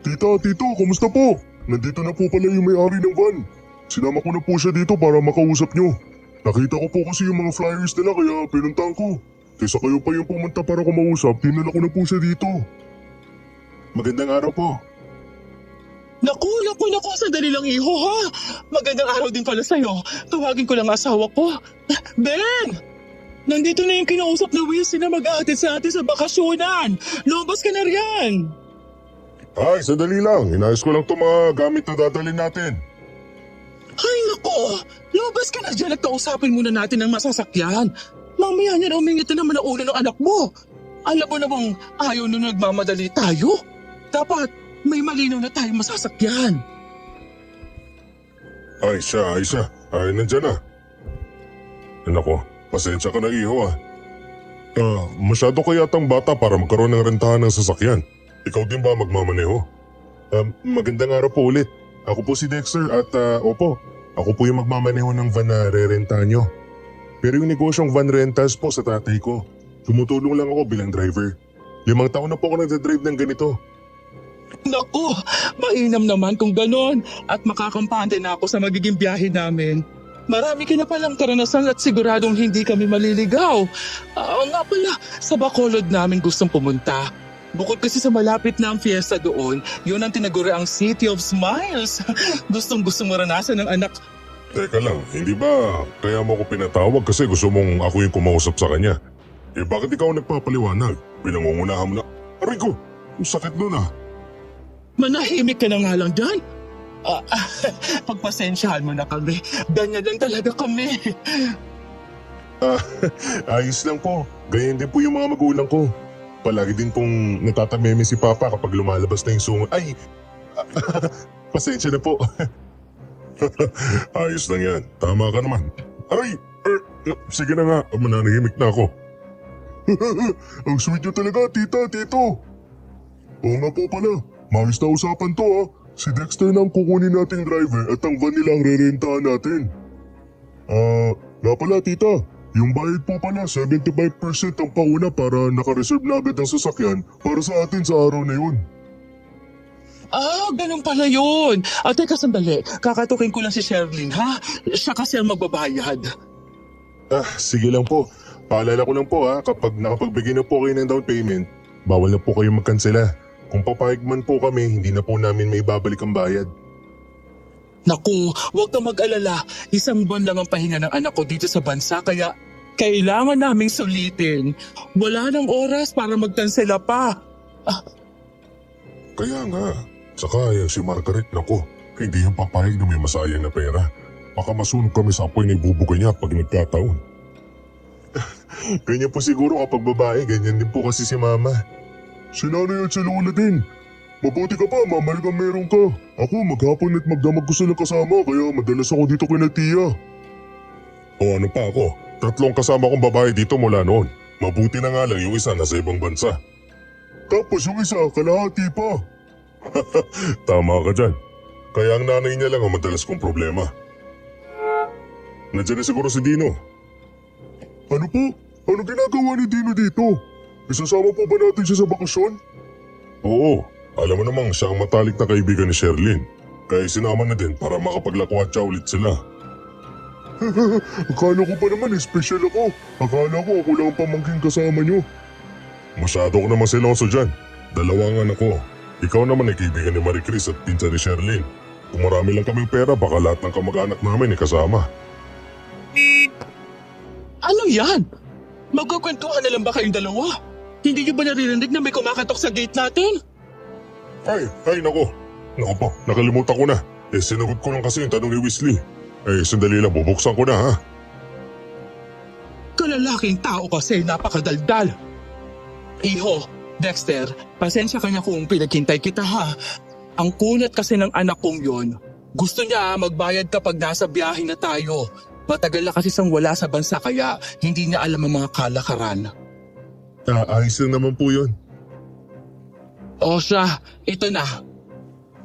Tita, tito, kamusta po? Nandito na po pala yung may-ari ng van. Sinama ko na po siya dito para makausap nyo. Nakita ko po kasi yung mga flyers nila kaya pinuntahan ko. Kaysa kayo pa yung pumunta para kumausap, dinala ko na po siya dito. Magandang araw po. Naku, sandali lang iho ha. Magandang araw din pala sa'yo. Tawagin ko lang asawa ko. Ben! Nandito na yung kinausap na Wilson na mag-aatid sa atin sa bakasyonan. Lumabas ka na riyan. Ay, sandali lang. Inayos ko lang itong mga gamit na dadalhin natin. Ay naku, lumabas ka na dyan at kausapin muna natin ang masasakyan. Mamaya niya na umingit na naman ang ulo ng anak mo. Alam mo namang ayaw na nagmamadali tayo. Dapat may malinaw na tayong masasakyan. Ay siya. Ay, nandyan na. Nako, pasensya ka na iho ah. Masyado ka yatang bata para magkaroon ng rentahan ng sasakyan. Ikaw din ba magmamaneho? Magandang araw po ulit. Ako po si Dexter at opo, ako po yung magmamaneho ng van na re-rentahan nyo. Pero yung negosyong van rentals po sa tatay ko. Tumutulong lang ako bilang driver. 5 taon na po ako nagdadrive ng ganito. Naku, mainam naman kung ganon at makakampante na ako sa magiging biyahe namin. Marami ka na palang karanasan at siguradong hindi kami maliligaw. Nga pala, sa Bacolod namin gustong pumunta. Bukod kasi sa malapit na ang fiesta doon, yun ang tinaguri ang City of Smiles. Gustong-gustong maranasan ng anak. Teka lang, hindi ba kaya mo ako pinatawag kasi gusto mong ako yung kumausap sa kanya? Eh bakit ikaw nagpapaliwanag? Pinangungunahan mo na. Aray ko, ang sakit nun ah. Manahimik ka na nga lang dyan. Pagpasensyahan mo na kami. Ganyan lang talaga kami. Ayos lang po. Ganyan din po yung mga magulang ko. Palagi din pong natatameme si Papa kapag lumalabas na yung sungot. Ay! Pasensya na po. Ayos lang yan. Tama ka naman. Aray! Sige na nga. Mananahimik na ako. Ang sweet nyo talaga, tita, tito. Oo nga po pala. Maayos na usapan to ah. Si Dexter na ang kukunin nating driver at ang van nila ang re-rentahan natin. Nga pala tita. Yung bayad po pala, 75% ang pauna para nakareserve na agad ang sasakyan para sa atin sa araw na yun. Ganun pala yun. Teka sandali, kakatukin ko lang si Sherlyn ha. Siya kasi ang magbabayad. Sige lang po. Paalala ko lang po ha, kapag nakapagbigay na po kayo ng down payment, bawal na po kayo magkansela. Kung papayag man po kami, hindi na po namin may babalik ang bayad. Naku, huwag kang mag-alala. 1 buwan lang ang pahinga ng anak ko dito sa bansa kaya kailangan naming sulitin. Wala nang oras para magkansela pa. Kaya nga. Saka yan si Margaret, nako, hindi yung papayag na may masayang na pera. Baka masunog kami sa apoy na ibubugay niya pag nagkataon. Ganyan po siguro kapag babae, ganyan din po kasi si Mama. Si nanay at si lola din. Mabuti ka pa, mamay ka meron ka. Ako maghapon at magdamag ko silang kasama kaya madalas ako dito kay Tia. O ano pa ako, 3 kasama kong babae dito mula noon. Mabuti na nga lang yung isa nasa ibang bansa. Tapos yung isa, kalahati pa. Tama ka dyan. Kaya ang nanay niya lang ang madalas kong problema. Nandiyan na siguro si Dino. Ano po? Ano ginagawa ni Dino dito? Isasama po ba natin siya sa bakasyon? Oo. Alam mo namang siya ang matalik na kaibigan ni Sherlyn. Kaya sinama na din para makapaglakwatsa ulit sila. Akala ko pa naman special ako. Akala ko ako lang ang pamangking kasama nyo. Masyado ko naman seloso dyan. 2 ang anak ko. Ikaw naman ay kaibigan ni Marie Chris at pinsan ni Sherlyn. Kung marami lang kaming pera, baka lahat ng kamag-anak namin ay kasama. Ano yan? Magkukwentuhan na lang ba kayong dalawa? Hindi niyo ba naririnig na may kumakatok sa gate natin? Ay, nako. Nako po, nakalimutan ko na. Sinagot ko lang kasi yung tanong ni Weasley. Sandali lang, bubuksan ko na ha. Kalalaking tao kasi napakadaldal. Iho, Dexter, pasensya ka na kung pinaghintay kita ha. Ang kunat kasi ng anak kong yon. Gusto niya magbayad kapag nasa biyahe na tayo. Matagal na kasi siyang wala sa bansa kaya hindi niya alam ang mga kalakaran. Ayos lang naman po yun. O siya, ito na.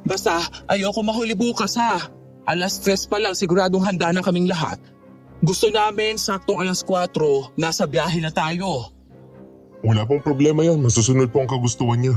Basta ayoko mahuli bukas ha. 3:00 pa lang siguradong handa na kaming lahat. Gusto namin saktong 4:00 nasa biyahe na tayo. Wala pong problema yan. Masusunod po ang kagustuhan niya.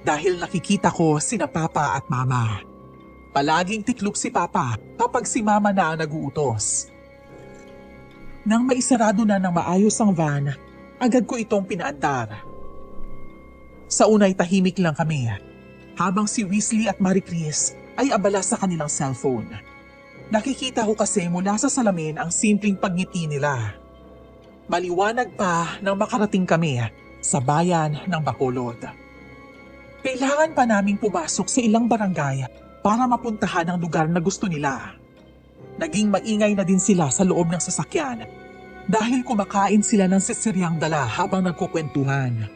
dahil nakikita ko sina Papa at Mama. Palaging tiklop si Papa kapag si Mama na ang naguutos. Nang maisarado na ng maayos ang van, agad ko itong pinaandar. Sa unay tahimik lang kami, habang si Weasley at Marie Chris ay abala sa kanilang cellphone. Nakikita ko kasi mula sa salamin ang simpleng pagngiti nila. Maliwanag pa nang makarating kami sa bayan ng Bacolod. Kailangan pa naming pumasok sa ilang barangay para mapuntahan ang lugar na gusto nila. Naging maingay na din sila sa loob ng sasakyan dahil kumakain sila ng sisiryang dala habang nagkukwentuhan.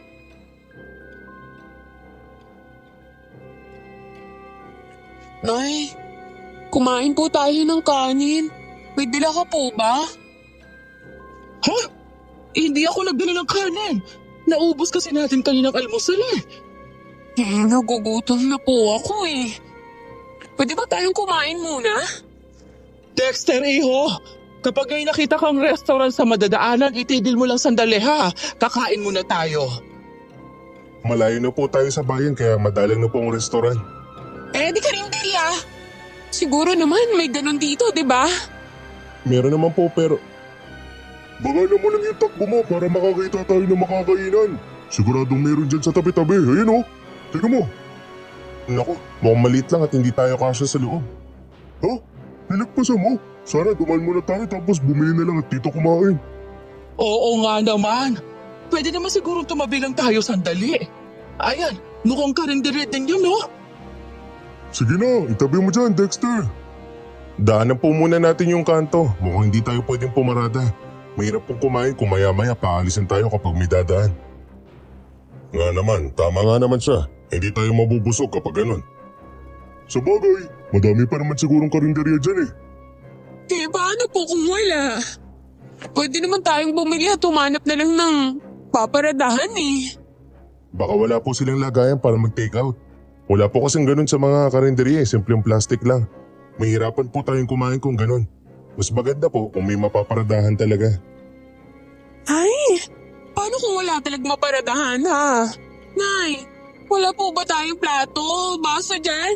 Nay, kumain po tayo ng kanin. May dala ka po ba? Ha? Hindi ako nagdala ng kanin. Naubos kasi natin kaninang almusal eh. Nagugutom na po ako eh. Pwede ba tayong kumain muna? Dexter, iho. Kapag ay nakita kang restaurant sa madadaanan, itigil mo lang sandali ha. Kakain muna tayo. Malayo na po tayo sa bayan kaya madalang na po ang restaurant. Di ka rin Delia. Siguro naman may ganun dito, di ba? Meron naman po pero... Baka naman lang yung takbo mo para makakita tayo ng makakainan. Siguradong meron dyan sa tabi-tabi. Ayun oh. Tingnan mo. Naku, mukhang maliit lang at hindi tayo kasya sa loob. Ha? Nilagpasan mo? Sana duman muna tayo tapos bumili na lang at dito kumain. Oo nga naman. Pwede naman siguro tumabi lang tayo sandali. Ayan, mukhang karindiri din yun, no? Sige na, itabi mo dyan, Dexter. Daanan po muna natin yung kanto. Mukhang hindi tayo pwedeng pumarada. Mahirap pong kumain kung maya-maya paalisin tayo kapag may dadaan. Nga naman, tama nga naman siya. Hindi tayo mabubusog kapag ganun. Sa bagay, madami pa naman sigurong karinderya dyan eh. Paano po kung wala? Pwede naman tayong bumili at tumanap na lang ng paparadahan eh. Baka wala po silang lagayan para mag-take out. Wala po kasing ganun sa mga karinderya eh, simpleng plastic lang. Mahirapan po tayong kumain kung ganun. Mas maganda po kung may mapaparadahan talaga. Ay, paano kung wala talagang maparadahan ha? Nay, wala po ba tayong plato, baso dyan?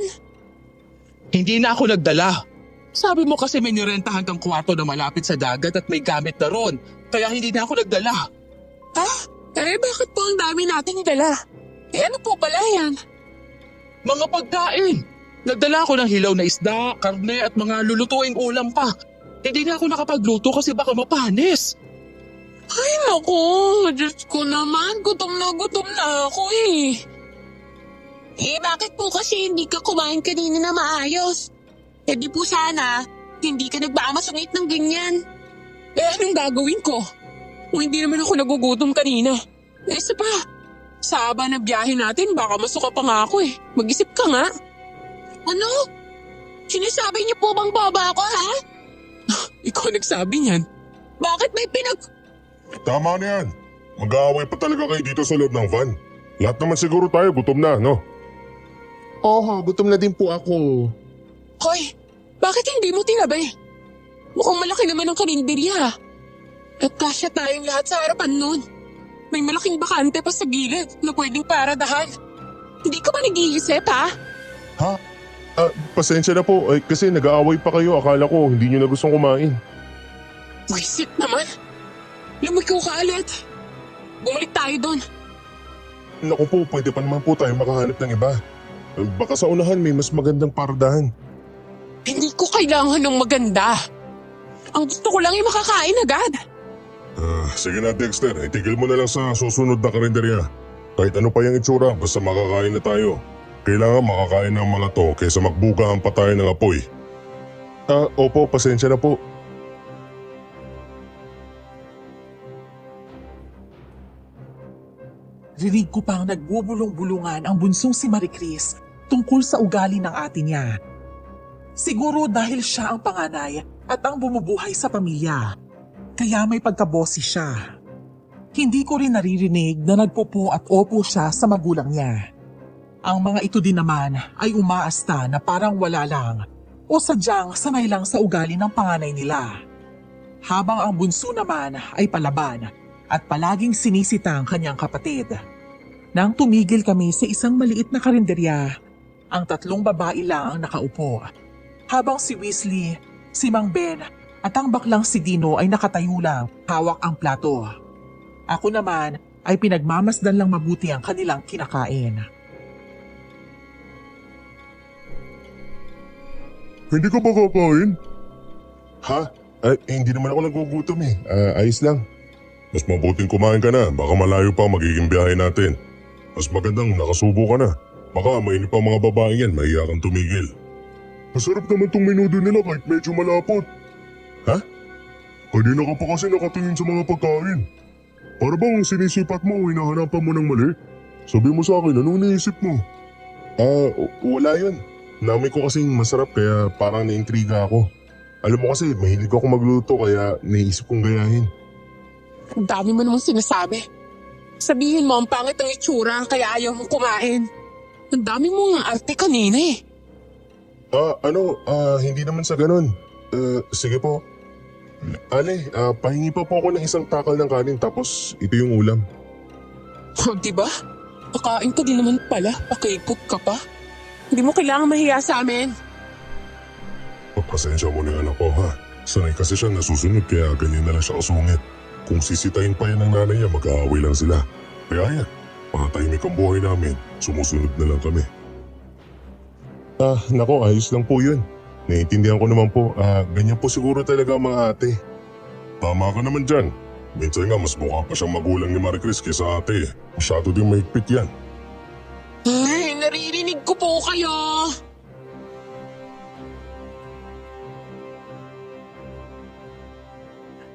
Hindi na ako nagdala. Sabi mo kasi may nirentahan kang kwarto na malapit sa dagat at may gamit na ron. Kaya hindi na ako nagdala. Ha? Bakit po ang dami nating dala? Ano po pala yan? Mga pagkain. Nagdala ako ng hilaw na isda, karne at mga lulutuing ulam pa. Hindi na ako nakapagluto kasi baka mapanis. Ay naku, Diyos ko naman, gutom na ako eh. Bakit po kasi hindi ka kumain kanina na maayos? Di po sana, hindi ka nagmamasungit ng ganyan. Anong gagawin ko? Kung hindi naman ako nagugutom kanina. Isa pa, sa haba na biyahe natin, baka masuka pa nga ako eh. Mag-isip ka nga. Ano? Sinasabi niyo po bang baba ako ha? Ikaw nagsabi niyan. Bakit may Tama na yan. Mag-aaway pa talaga kayo dito sa loob ng van. Lahat naman siguro tayo gutom na, no? Oo, gutom na din po ako. Hoy, bakit hindi mo tinabi? Mukhang malaki naman ang karinderya. At kasya tayong lahat sa harapan nun. May malaking bakante pa sa gilid na pwedeng paradahan. Hindi ka ba nag-iisip ha? Ha? Pasensya na po. Kasi nag-aaway pa kayo. Akala ko hindi nyo na gustong kumain. Wisit naman. Lumiko ka ulit. Bumalik tayo doon. Naku po, pwede pa naman po tayo makahanap ng iba. Baka sa unahan may mas magandang paradahan. Hindi ko kailangan ng maganda. Ang gusto ko lang ay makakain agad. Sige na Dexter, itigil mo na lang sa susunod na karinderya. Kahit ano pa yung itsura, basta makakain na tayo. Kailangan makakain ng mga to kaysa magbugahan pa tayo ng apoy. Opo, pasensya na po. Rinig ko pang nagbubulong-bulungan ang bunsong si Marie Chris tungkol sa ugali ng ate niya. Siguro dahil siya ang panganay at ang bumubuhay sa pamilya. Kaya may pagkabosi siya. Hindi ko rin naririnig na nagpopo at opo siya sa magulang niya. Ang mga ito din naman ay umaasta na parang wala lang o sadyang sanay lang sa ugali ng panganay nila. Habang ang bunso naman ay palaban at palaging sinisita ang kanyang kapatid. Nang tumigil kami sa isang maliit na karinderya, ang 3 babae lang ang nakaupo. Habang si Weasley, si Mang Ben at ang baklang si Dino ay nakatayo lang, hawak ang plato. Ako naman ay pinagmamasdan lang mabuti ang kanilang kinakain. Hindi ka ba kakain? Ha? Ay, hindi naman ako nagugutom eh. Ayos lang. Mas mabuting kumain ka na. Baka malayo pa ang magiging biyahe natin. Mas magandang nakasubo ka na. Baka mainip pa ang mga babae yan. Mahiya kang tumigil. Masarap naman tong menudo nila kahit medyo malapot. Ha? Kanina ka pa kasi nakatingin sa mga pagkain. Para bang sinisipat mo o hinahanapan mo ng mali? Sabi mo sa akin, anong naisip mo? Wala yun. Namin ko kasing masarap kaya parang naintriga ako. Alam mo kasi, mahilig ako magluto kaya naisip kong gayahin. Ang dami mo namang sinasabi. Sabihin mo ang pangit ng itsura kaya ayaw mong kumain. Ang dami mo nga arte kanina eh. Hindi naman sa ganun. Sige po. Ale, pahingi pa po ako ng isang takal ng kanin tapos ito yung ulam. Diba? Pakain ka din naman pala. Pakipot ka pa. Hindi mo kailangan mahiya sa amin. Pasensya mo na yung anak ko ha. Sanay kasi siya nasusunod kaya ganyan na lang siya kasungit. Kung sisitahin pa yan ng nanay niya, mag-aaway lang sila. Kaya yan, patahimik ang buhay namin. Sumusunod na lang kami. Nako, ayos lang po yun. Naiintindihan ko naman po, ganyan po siguro talaga ang mga ate. Tama ka naman dyan. Minsan nga mas mukha pa siyang magulang ni Marie Chris kaysa ate. Masyado din mahigpit yan. Ay, naririnig ko po kayo.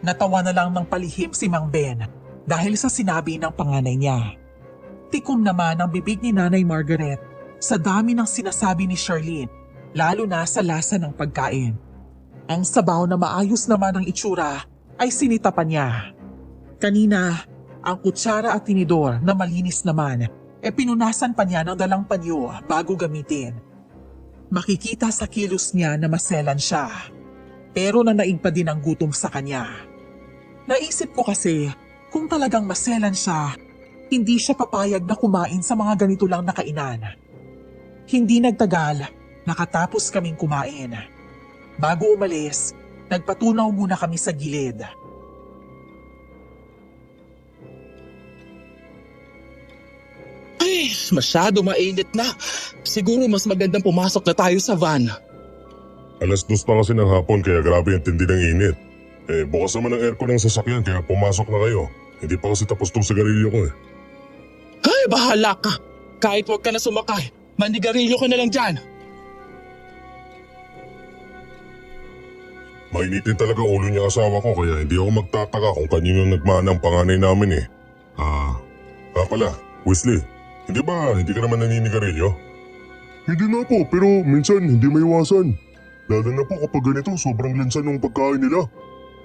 Natawa na lang ng palihim si Mang Ben dahil sa sinabi ng panganay niya. Tikom naman ang bibig ni Nanay Margaret sa dami ng sinasabi ni Charlene, lalo na sa lasa ng pagkain. Ang sabaw na maayos naman ang itsura ay sinita pa niya. Kanina, ang kutsara at tinidor na malinis naman pinunasan pa niya ng dalang panyo bago gamitin. Makikita sa kilos niya na maselan siya, pero nanaig pa din ang gutom sa kanya. Naisip ko kasi, kung talagang maselan siya, hindi siya papayag na kumain sa mga ganito lang na kainan. Hindi nagtagal, nakatapos kaming kumain. Bago umalis, nagpatunaw muna kami sa gilid. Ay, masyado mainit na. Siguro mas magandang pumasok na tayo sa van. 2:00 pa kasi ng hapon kaya grabe ang tindi ng init. Bukas naman ang aircon ng sasakyan kaya pumasok na kayo. Hindi pa kasi tapos tong sigarilyo ko eh. Ay, bahala ka. Kahit wag ka na sumakay, manigarilyo ka na lang dyan. Mainitin talaga ulo niya asawa ko kaya hindi ako magtataka kung kanino nagmana ang panganay namin eh. Pala, Weasley, hindi ka naman naninigarilyo? Hindi na po, pero minsan hindi maiwasan. Lalo na po kapag ganito, sobrang lansa ng pagkain nila.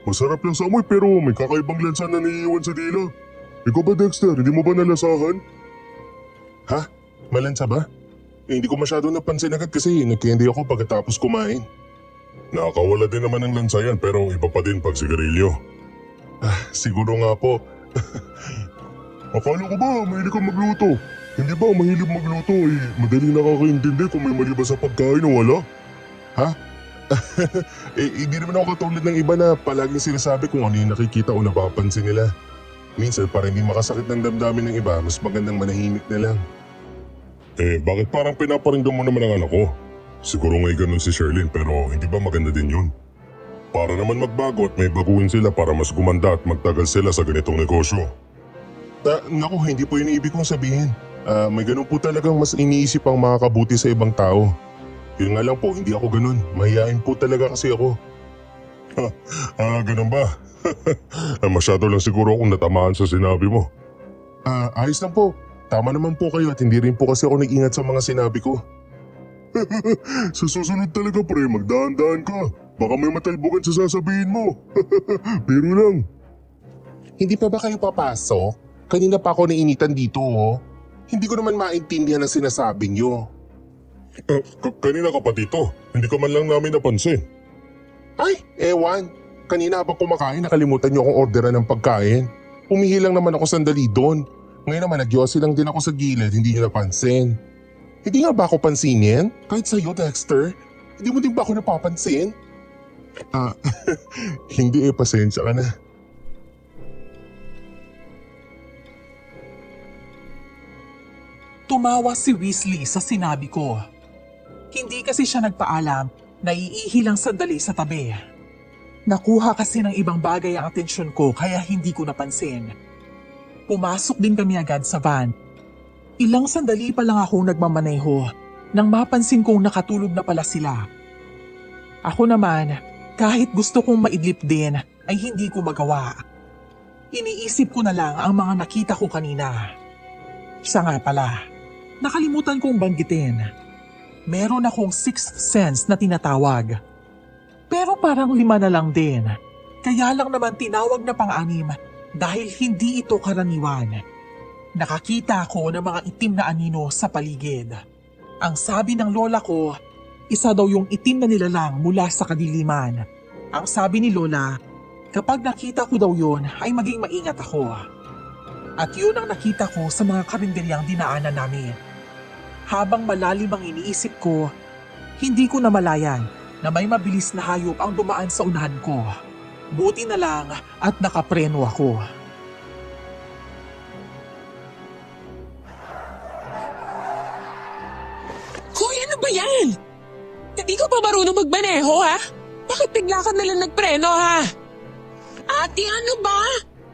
Masarap lang sa amoy pero may kakaibang lansa na naiiwan sa dila. Ikaw ba Dexter, hindi mo ba nalasahan? Ha? Malansa ba? Hindi ko masyado napansin agad kasi nagkendi ako pagkatapos kumain. Nakakawala din naman ng lansa yan pero iba pa din pag sigarilyo. Siguro nga po. Akala ko ba mahilig kang magluto? Hindi ba mahilig magluto madaling nakakaintindi kung may mali ba sa pagkain o wala? Ha? Hindi naman ako katulad ng iba na palaging sinasabi kung ano yung nakikita o napapansin nila. Minsan para hindi makasakit ng damdamin ng iba, mas magandang manahimik na lang. Bakit parang pinaparinggan mo naman ang anak ko? Siguro nga'y ganun si Sherlyn pero hindi ba maganda din yun? Para naman magbago at may baguhin sila para mas gumanda at magtagal sila sa ganitong negosyo. Naku, hindi po yun ibig kong sabihin. May ganun po talagang mas iniisip ang makakabuti sa ibang tao. Yun nga lang po, hindi ako ganun. Mahihain po talaga kasi ako. Ganun ba? Masyado lang siguro akong natamaan sa sinabi mo. Ayos lang po. Tama naman po kayo at hindi rin po kasi ako nag-ingat sa mga sinabi ko. Sa susunod talaga pre, magdaan-daan ka. Baka may matalbukan sa sasabihin mo. Biro lang. Hindi pa ba kayo papasok? Kanina pa ako nainitan dito oh. Hindi ko naman maintindihan ang sinasabi niyo. Kanina ka pa dito. Hindi ko man lang namin napansin. Ay, ewan. Kanina habang kumakain nakalimutan niyo akong orderan ng pagkain. Humihi lang naman ako sandali doon. Ngayon naman, nagyosi lang din ako sa gilid, hindi niyo napansin. Hindi nga ba ako pansinin? Kahit sa'yo, Dexter? Hindi mo din ba ako napapansin? Hindi pasensya ka na. Tumawa si Weasley sa sinabi ko. Hindi kasi siya nagpaalam na iihi lang sandali sa tabi. Nakuha kasi ng ibang bagay ang atensyon ko kaya hindi ko napansin. Pumasok din kami agad sa van. Ilang sandali pa lang ako nagmamaneho nang mapansin kong nakatulog na pala sila. Ako naman, kahit gusto kong maidlip din ay hindi ko magawa. Iniisip ko na lang ang mga nakita ko kanina. Siya nga pala, nakalimutan kong banggitin. Meron akong sixth sense na tinatawag. Pero parang 5 na lang din. Kaya lang naman tinawag na pang-anim dahil hindi ito karaniwan. Nakakita ako ng mga itim na anino sa paligid. Ang sabi ng lola ko, isa daw yung itim na nilalang mula sa kadiliman. Ang sabi ni lola, kapag nakita ko daw yun ay maging maingat ako. At yun ang nakita ko sa mga karinderyang dinaanan namin. Habang malalim ang iniisip ko, hindi ko namalayan na may mabilis na hayop ang dumaan sa unahan ko. Buti na lang at nakapreno ako. Hoy, ano ba yan? Hindi ka pa marunong magmaneho, ha? Bakit bigla ka nalang nagpreno, ha? Ate, ano ba?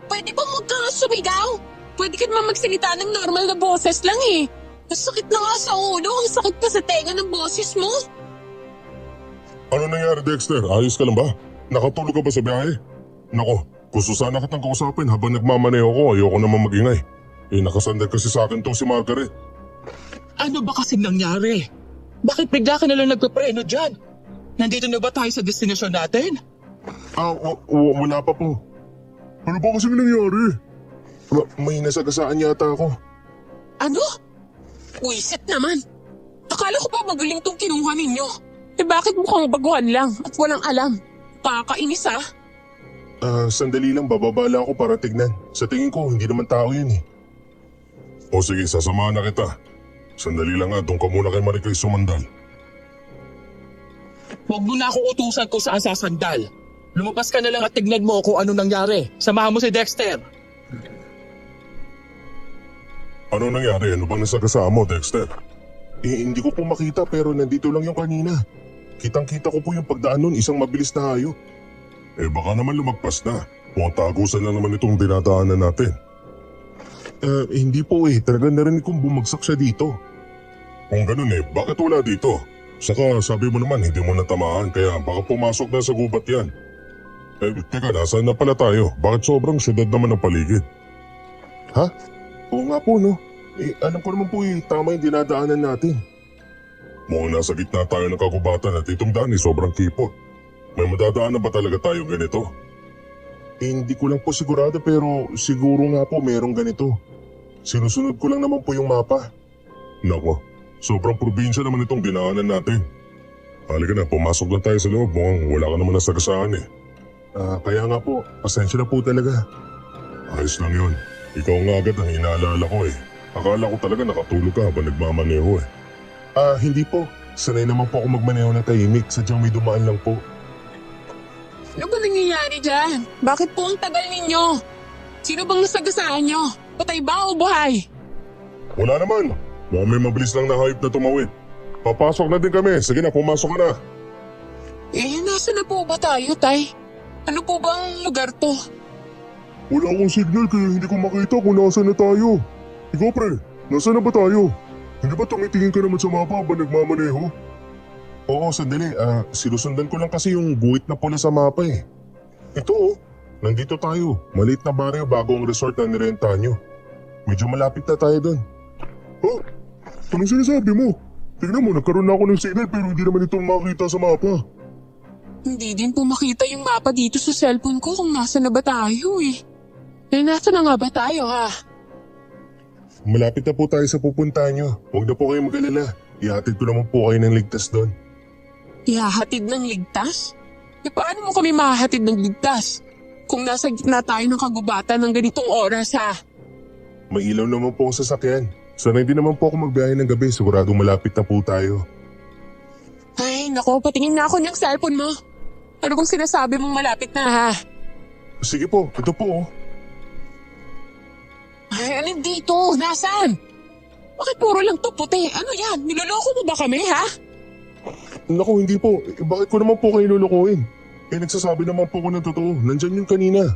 Pwede ba huwag kang sumigaw? Pwede ka naman magsalita ng normal na boses lang, eh. Ang sakit na nga sa ulo, ang sakit pa sa tenga ng boses mo. Ano nangyari, Dexter? Ayos ka lang ba? Nakatulog ka ba sa biyahe? Nako, gusto sana kitang kausapin habang nagmamaneho ko. Ayoko naman magingay. Nakasandal kasi sa akin tong si Margaret. Ano ba kasing nangyari? Bakit bigla ka nalang nagpapreno dyan? Nandito na ba tayo sa destinasyon natin? Wala pa po. Ano ba kasi nangyari? May nasagasaan yata ako. Ano? Wisit naman. Akala ko pa magaling tong kinuha ninyo. Bakit mukhang baguhan lang at walang alam? Kakainis, ha? Sandali lang, bababala ako para tignan. Sa tingin ko, hindi naman tao yun eh. O sige, sasamahan na kita. Sandali lang nga, doon ka muna kay Maricay sumandal. Huwag mo na ako utusan kung saan sasandal. Lumabas ka na lang at tignan mo kung anong nangyari. Samahan mo si Dexter. Ano nangyari? Ano bang nasagasaan mo, Dexter? Hindi ko po makita pero nandito lang yung kanina. Kitang-kita ko po yung pagdaan nun, isang mabilis na hayop. Baka naman lumagpas na. Mukhang tagusan lang naman itong dinadaanan natin. Hindi po talaga narinig kong bumagsak siya dito. Kung ganun bakit wala dito? Saka sabi mo naman hindi mo natamaan kaya baka pumasok na sa gubat yan. Teka, nasaan na pala tayo? Bakit sobrang syudad naman ang paligid? Ha? Oo nga po no. Alam ko naman po tama yung dinadaanan natin. Mukhang nasa gitna tayo ng kagubatan at itong daan sobrang kipot. May madadaanan ba talaga tayo ganito? Hindi ko lang po sigurado pero siguro nga po merong ganito. Sinusunod ko lang naman po yung mapa. Nako, sobrang probinsya naman itong dinaanan natin. Halika na, pumasok na tayo sa loob. Mukhang wala ka naman nasagasaan Kaya nga po, pasensya na po talaga. Ayos lang yun. Ikaw nga agad ang inaalala ko Akala ko talaga nakatulog ka habang nagmamaneho Hindi po. Sanay naman po ako magmaneho ng tahimik. Sadyang may dumaan lang po. Ano ba nangyayari dyan? Bakit po ang tagal ninyo? Sino bang nasagasaan nyo? Patay ba o buhay? Wala naman. Mukhang may mabilis lang na hype na tumawid. Papasok na din kami. Sige na, pumasok ka na. Nasa na po ba tayo, Tay? Ano po bang lugar to? Wala akong signal kaya hindi ko makita kung nasaan na tayo. Ikaw pre, nasaan na ba tayo? Hindi ba tumitingin ka naman sa mapa habang nagmamaneho? Oo, sandali. Sinusundan ko lang kasi yung guhit na pula sa mapa Ito nandito tayo. Maliit na baryo bago ang resort na nirentahan nyo. Medyo malapit na tayo dun. Anong sinasabi mo? Tignan mo, nagkaroon na ako ng signal pero hindi naman ito makita sa mapa. Hindi din po makita yung mapa dito sa cellphone ko kung nasa na ba tayo nasa na nga ba tayo Malapit na po tayo sa pupuntahan nyo. Huwag na po kayo mag-alala. Ihatid ko naman po kayo ng ligtas doon. Ihahatid ng ligtas? Paano mo kami mahahatid ng ligtas? Kung nasa gitna tayo ng kagubatan ng ganitong oras May ilaw naman po ang sasakyan. Sanay din naman po ako magbiyahe ng gabi. Siguradong malapit na po tayo. Ay, nako, patingin nga ako ng cellphone mo. Ano bang sinasabi mong malapit na ha? Sige po, ito po oh. Ay, alin dito? Nasaan? Bakit puro lang to puti? Ano yan? Niloloko mo ba kami ha? Naku, hindi po. Bakit ko naman po kayo lulukuhin? Nagsasabi naman po ko ng totoo. Nandyan yung kanina.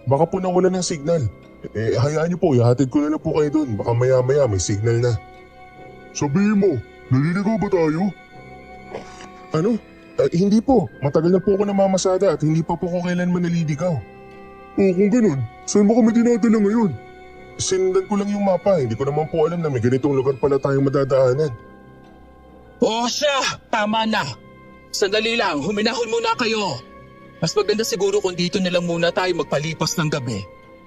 Baka po nawala ng signal. Hayaan niyo po, ihatid ko na lang po kayo doon. Baka maya-maya may signal na. Sabihin mo, naliligaw ba tayo? Ano? Hindi po. Matagal na po ako namamasada at hindi pa po ako kailanman naliligaw. Kung ganun, saan mo kami dinadala ngayon? Sinundan ko lang yung mapa. Hindi ko naman po alam na may ganitong lugar pala tayong madadaanan. O siya, tama na. Sandali lang, huminahon muna kayo. Mas maganda siguro kung dito na lang muna tayo magpalipas ng gabi.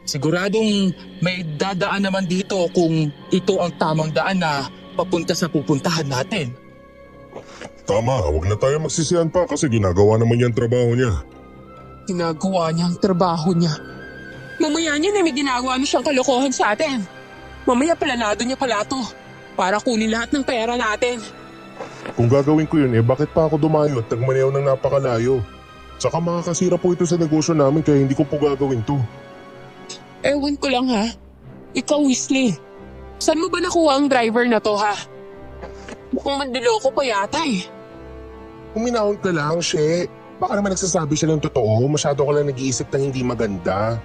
Siguradong may dadaan naman dito kung ito ang tamang daan na papunta sa pupuntahan natin. Tama, huwag na tayo magsisihan pa kasi ginagawa naman yung trabaho niya. Ginagawa niya ang trabaho niya. Mamaya niya na may ginagawa na siyang kalokohan sa atin. Mamaya planado niya pala to para kunin lahat ng pera natin. Kung gagawin ko yun, bakit pa ako dumayo at nagmaneho ng napakalayo? Tsaka makakasira po ito sa negosyo namin kaya hindi ko po gagawin to. Ewan ko lang ha. Ikaw, Weasley. Saan mo ba nakuha ang driver na to ha? Mukhang mandiloko pa yata eh. Uminahon ka lang, She. Baka naman nagsasabi siya ng totoo, masyado ka lang nag-iisip ng hindi maganda.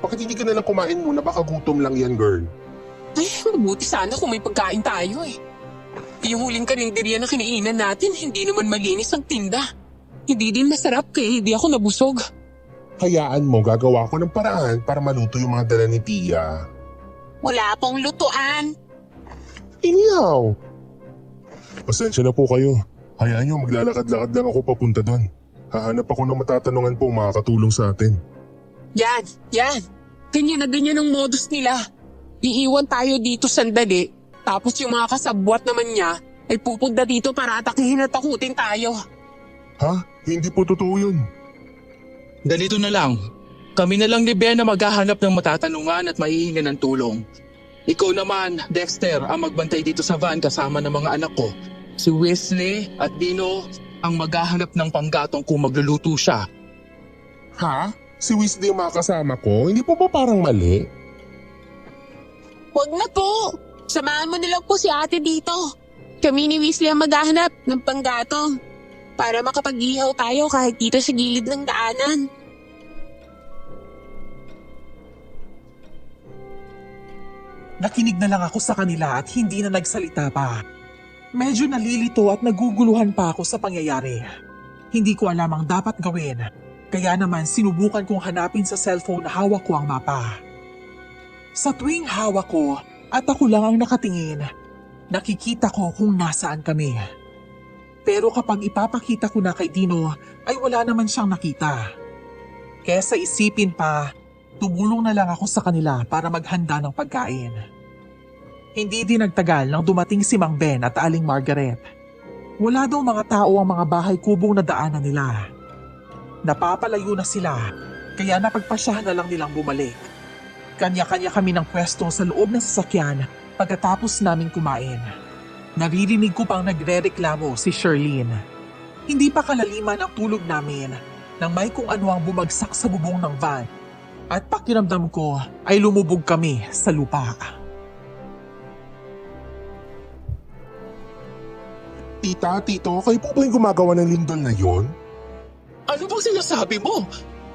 Bakit hindi ka nalang kumain muna? Baka gutom lang yan, girl. Ay, mabuti sana kung may pagkain tayo eh. Yung huling karinderya na kinainan natin, hindi naman malinis ang tinda. Hindi din masarap kaya hindi ako nabusog. Hayaan mo, gagawa ko ng paraan para maluto yung mga dala ni Tia. Wala pong lutuan. Iniyaw! Pasensya na po kayo. Hayaan nyo, maglalakad-lakad lang ako papunta doon. Hahanap ako ng matatanungan pong makakatulong sa atin. Yan. Ganyan na ganyan ang modus nila. Iiwan tayo dito sandali, tapos yung mga kasabwat naman niya ay pupunta dito para atakihin at takutin tayo. Ha? Hindi po totoo yun. Ganito na lang. Kami na lang ni Ben na maghahanap ng matatanungan at maihinga ng tulong. Ikaw naman, Dexter, ang magbantay dito sa van kasama ng mga anak ko. Si Weasley at Dino ang maghahanap ng panggatong kung magluluto siya. Ha? Si Weasley yung makakasama ko? Hindi po ba parang mali? Huwag na po. Samahan mo nilang po si ate dito. Kami ni Weasley ang maghahanap ng panggatong para makapag-ihaw tayo kahit dito sa gilid ng daanan. Nakinig na lang ako sa kanila at hindi na nagsalita pa. Medyo nalilito at naguguluhan pa ako sa pangyayari. Hindi ko alam ang dapat gawin. Kaya naman sinubukan kong hanapin sa cellphone na hawak ko ang mapa. Sa tuwing hawak ko at ako lang ang nakatingin, nakikita ko kung nasaan kami. Pero kapag ipapakita ko na kay Dino ay wala naman siyang nakita. Kesa isipin pa, tumulong na lang ako sa kanila para maghanda ng pagkain. Hindi din nagtagal nang dumating si Mang Ben at Aling Margaret. Wala daw mga tao ang mga bahay kubong na daanan nila. Napapalayo na sila, kaya napagpasyahan na lang nilang bumalik. Kanya-kanya kami ng pwesto sa loob ng sasakyan pagkatapos naming kumain. Naririnig ko pang nagrereklamo si Sherlyn. Hindi pa kalaliman ang tulog namin nang may kung ano ang bumagsak sa bubong ng van at pakiramdam ko ay lumubog kami sa lupa. Tita, Tito, kayo po ba yung gumagawa ng lindol na yon? Ano bang sinasabi mo?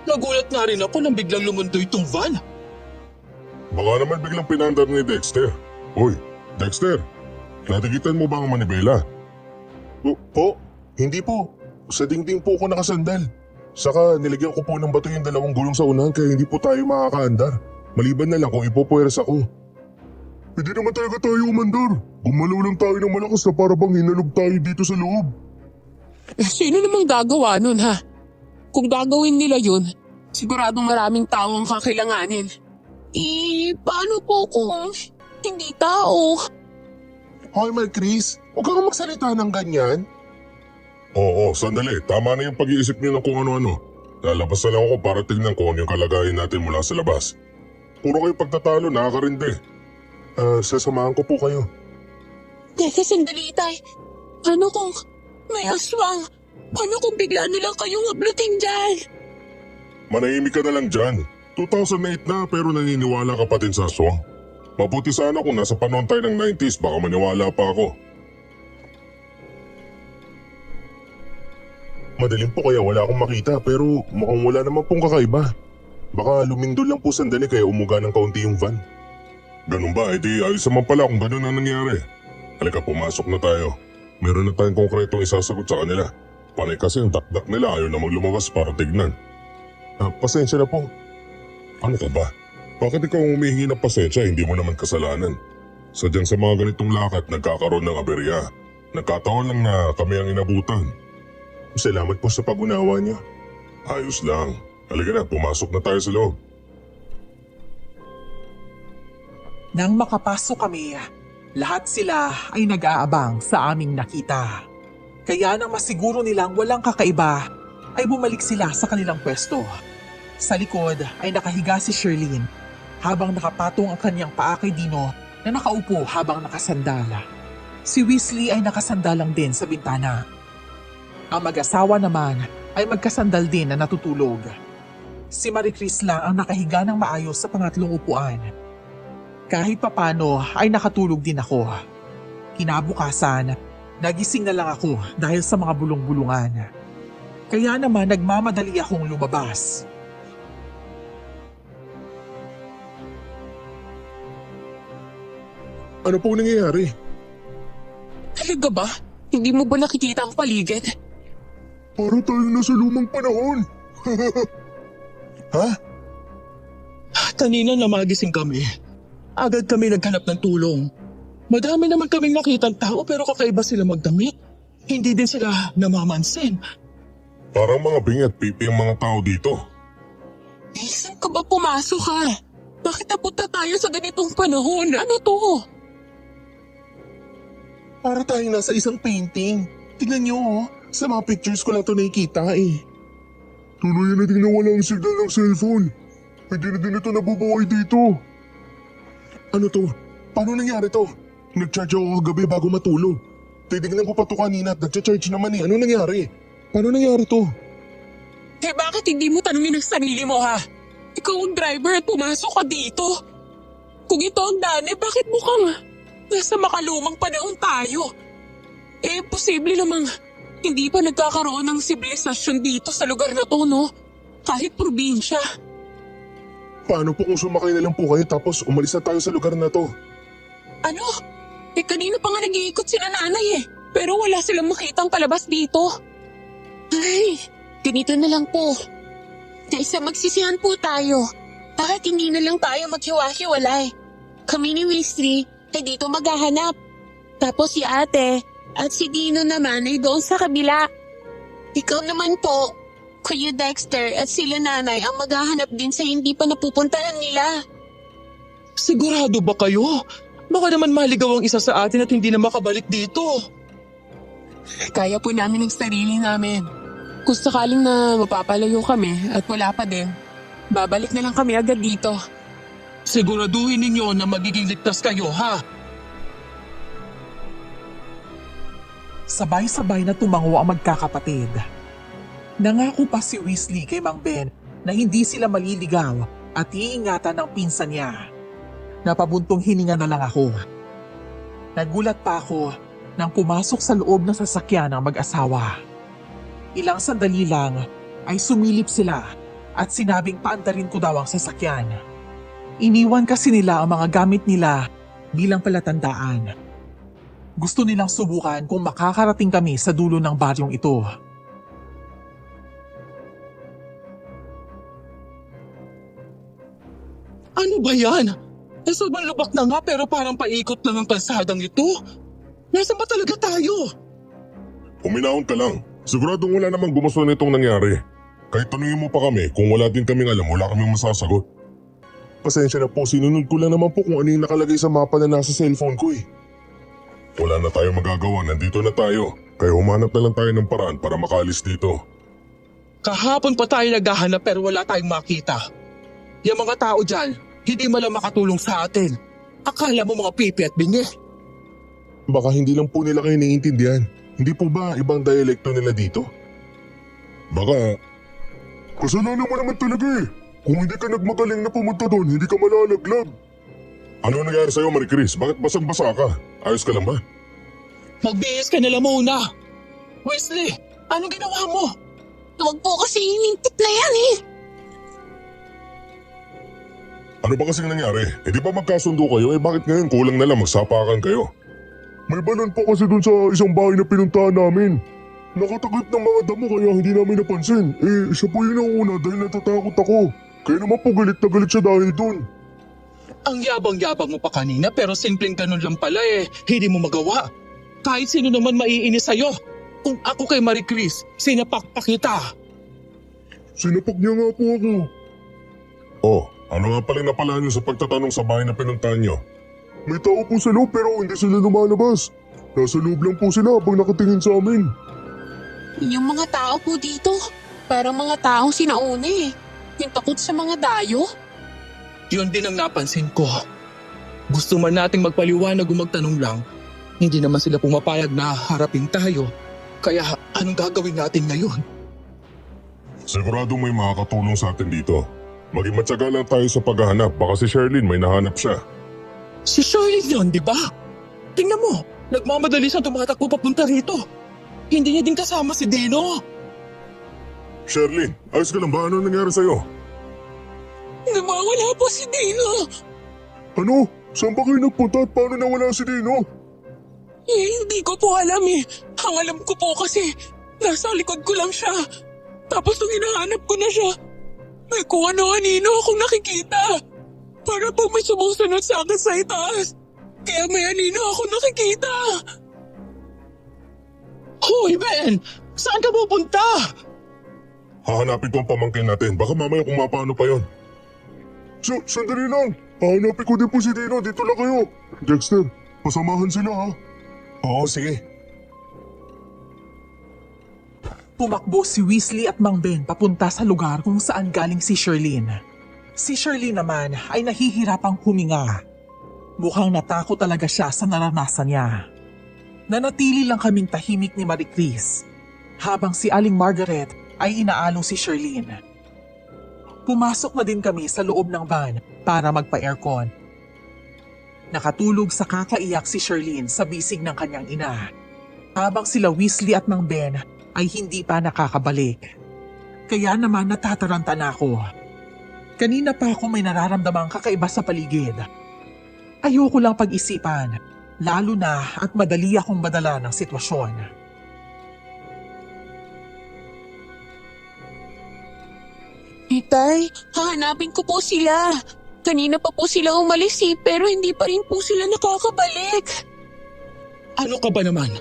Nagulat nga rin ako nang biglang lumundoy itong van. Baka naman biglang pinandar ni Dexter. Hoy, Dexter, natikitan mo ba ang manibela? Po? Hindi po. Sa dingding po ako nakasandal. Saka nilagyan ko po ng bato yung dalawang gulong sa unahan kaya hindi po tayo makakaandar. Maliban na lang kung ipopuweras ako. Hindi naman talaga tayo umandar. Gumalaw lang tayo ng malakas na para bang hinalog tayo dito sa loob. Sino namang gagawa nun ha? Kung gagawin nila yun, siguradong maraming tao ang kakailanganin. Paano po kung hindi tao? Hoy, Chris, huwag kang magsalita ng ganyan. Oo, sandali. Tama na yung pag-iisip niyo ng kung ano-ano. Lalabas na lang ako para tignan ko ano yung kalagayan natin mula sa labas. Puro kayo pagtatalo, nakakarindi. Sasamahan ko po kayo. Teka, sandali, Tay. Ano kung may aswang? Paano kung bigla nilang kayong ablutin dyan? Manahimik ka na lang dyan. 2008 na pero naniniwala ka pa din sa aswang. Mabuti sana kung nasa panahon tayo ng 90s baka maniwala pa ako. Madaling po kaya wala akong makita pero mukhang wala naman pong kakaiba. Baka lumindol lang po sandali kaya umuga ng kaunti yung van. Ganun ba? Di ayos naman pala kung ganun ang nangyari. Halika, pumasok na tayo. Meron na tayong konkretong isasagot sa kanila. Panay kasi ang dakdak nila ayaw namang lumabas para tignan. Pasensya na po. Ano ka ba? Bakit ikaw humihingi ng pasensya, hindi mo naman kasalanan? Sadyang sa mga ganitong lakad nagkakaroon ng aberya. Nagkataon lang na kami ang inabutan. Salamat po sa pag-unawa niyo. Ayos lang. Halika na, pumasok na tayo sa loob. Nang makapasok kami, lahat sila ay nag-aabang sa aming nakita. Kaya nang masiguro nilang walang kakaiba, ay bumalik sila sa kanilang pwesto. Sa likod ay nakahiga si Sherlyn habang nakapatong ang kanyang paa kay Dino na nakaupo habang nakasandala. Si Weasley ay nakasandalang din sa bintana. Ang mag-asawa naman ay magkasandal din na natutulog. Si Marie Chris lang ang nakahiga ng maayos sa pangatlong upuan. Kahit papano ay nakatulog din ako. Kinabukasan, nagising na lang ako dahil sa mga bulong-bulungan. Kaya naman nagmamadali akong lumabas. Ano po nangyayari? Talaga ba? Hindi mo ba nakikita ang paligid? Para tayo na sa lumang panahon. Ha? Kanina na magising kami. Agad kami naghanap ng tulong. Madami naman kaming nakitang tao pero kakaiba sila magdamit. Hindi din sila namamansin. Parang mga bingi at pipi ang mga tao dito. Eh, saan ka ba pumasok ha? Bakit napunta tayo sa ganitong panahon? Ano to? Para tayo nasa isang painting. Tignan niyo oh, sa mga pictures ko lang ito nakikita eh. Tuloy na din nawala ang signal ng cellphone. Hindi na din ito nabubuhay dito. Ano to? Paano nangyari to? Nag-charge ako kagabi bago matulog. Titignan ko pa to kanina at nag-charge naman eh. Ano nangyari? Paano nangyari to? Eh bakit hindi mo tanungin ang sarili mo ha? Ikaw ang driver at pumasok ka dito. Kung ito ang daan, bakit mukhang nasa makalumang panahon tayo? Eh, posible namang hindi pa nagkakaroon ng sibilisasyon dito sa lugar na to, no? Kahit probinsya. Paano po kung sumakay na lang po kayo tapos umalis na tayo sa lugar na to? Ano? Eh, kanina pa nga nag-iikot sila nanay eh. Pero wala silang makitang palabas dito. Ay, ganito na lang po. Kaysa magsisihan po tayo. Bakit hindi na lang tayo maghiwa-hiwalay? Kami ni Weasley ay dito maghahanap. Tapos si ate at si Dino naman ay doon sa kabila. Ikaw naman po, Kuya Dexter at sila nanay ang maghahanap din sa hindi pa napupuntahan nila. Sigurado ba kayo? Baka naman maligaw ang isa sa atin at hindi na makabalik dito. Kaya po namin ang sarili namin. Kung sakaling na mapapalayo kami at wala pa din, babalik na lang kami agad dito. Siguraduhin ninyo na magiging ligtas kayo, ha? Sabay-sabay na tumango ang magkakapatid. Nangako pa si Weasley kay Mang Ben na hindi sila maliligaw at iingatan ng pinsan niya. Napabuntong hininga na lang ako. Nagulat pa ako nang pumasok sa loob ng sasakyan ng mag-asawa. Ilang sandali lang ay sumilip sila at sinabing paandarin ko daw ang sasakyan. Iniwan kasi nila ang mga gamit nila bilang palatandaan. Gusto nilang subukan kung makakarating kami sa dulo ng baryong ito. Ano ba yan? Sobrang lubak na nga pero parang paikot lang ang kalsadang ito. Nasaan ba talaga tayo? Uminahon ka lang. Siguradong wala namang gusto nitong nangyari. Kahit tanungin mo pa kami, kung wala din kaming alam, wala kaming masasagot. Pasensya na po, sinunod ko lang naman po kung ano yung nakalagay sa mapa na nasa cellphone ko eh. Wala na tayong magagawa, nandito na tayo. Kaya humanap na lang tayo ng paraan para makaalis dito. Kahapon pa tayo naghahanap pero wala tayong makita. Yung mga tao dyan, hindi man lang makatulong sa atin. Akala mo mga pipi at bingi? Baka hindi lang po nila kayo naiintindihan. Hindi po ba ibang dialekto nila dito? Baka... Kasalanan mo naman talaga eh. Kung hindi ka nagmagaling na pumunta doon, hindi ka malalaglag. Ano nangyari sa'yo, Marie Chris? Bakit basang-basa ka? Ayos ka lang ba? Magbihis ka nila muna. Wesley, anong ginawa mo? Huwag po kasi hinintip na yan eh. Ano ba kasing nangyari? Hindi ba magkasundo kayo? Bakit ngayon kulang na lang magsapakan kayo? May balon po kasi dun sa isang bahay na pinuntahan namin. Nakatakip ng mga damo kaya hindi namin napansin. Siya po yung nauna dahil natatakot ako. Kaya naman po galit na galit siya dahil dun. Ang yabang-yabang mo pa kanina pero simpleng ganun lang pala hindi mo magawa. Kahit sino naman maiinis sa'yo. Kung ako kay Marie Chris, sinapak pa kita. Sinapak niya nga po ako. Oh, ano nga pala napala niyo sa pagtatanong sa bahay na pinuntahan niyo? May tao po sa loob pero hindi sila lumalabas. Nasa loob lang po sila habang nakatingin sa amin. Yung mga tao po dito, parang mga taong sinauna eh. Yung takot sa mga dayo. Yun din ang napansin ko. Gusto man nating magpaliwanag o magtanong lang, hindi naman sila pumapayag na harapin tayo. Kaya anong gagawin natin ngayon? Sigurado may makakatulong sa atin dito. Maging matyaga lang tayo sa paghahanap. Baka si Sherlyn may nahanap siya. Si Shirley yun, di ba? Tingnan mo, nagmamadali siyang tumatakbo papunta rito. Hindi niya din kasama si Dino. Sherlyn, ayos ka lang ba? Ano nangyari sa'yo? Nawawala po si Dino. Ano? Saan ba kayo nagpunta at paano nawala si Dino? Hindi ko po alam eh. Ang alam ko po kasi, nasa likod ko lang siya. Tapos nung hinahanap ko na siya, may kung ano-anino akong nakikita. Para po may sumusunod sa akin sa itaas. Kaya may anino ako nakikita. Hoy, Ben! Saan ka pupunta? Hahanapin ko ang pamangkin natin. Baka mamaya kung mapano pa yon. Sandali lang. Hahanapin ko din po si Dino. Dito lang kayo. Dexter, pasamahan sila ha. Oo, sige. Pumakbo si Weasley at Mang Ben papunta sa lugar kung saan galing si Sherlyn. Si Sherlyn naman ay nahihirapang huminga. Mukhang natakot talaga siya sa naranasan niya. Nanatili lang kaming tahimik ni Marie Chris habang si Aling Margaret ay inaalong si Sherlyn. Pumasok na din kami sa loob ng van para magpa-aircon. Nakatulog sa kakaiyak si Sherlyn sa bisig ng kanyang ina, habang sila Weasley at Mang Ben ay hindi pa nakakabalik. Kaya naman natataranta na ako. Kanina pa ako may nararamdamang kakaiba sa paligid. Ayoko lang pag-isipan, lalo na at madali akong madala ng sitwasyon. Itay, hahanapin ko po sila. Kanina pa po sila umalis pero hindi pa rin po sila nakakabalik. Ano ka ba naman?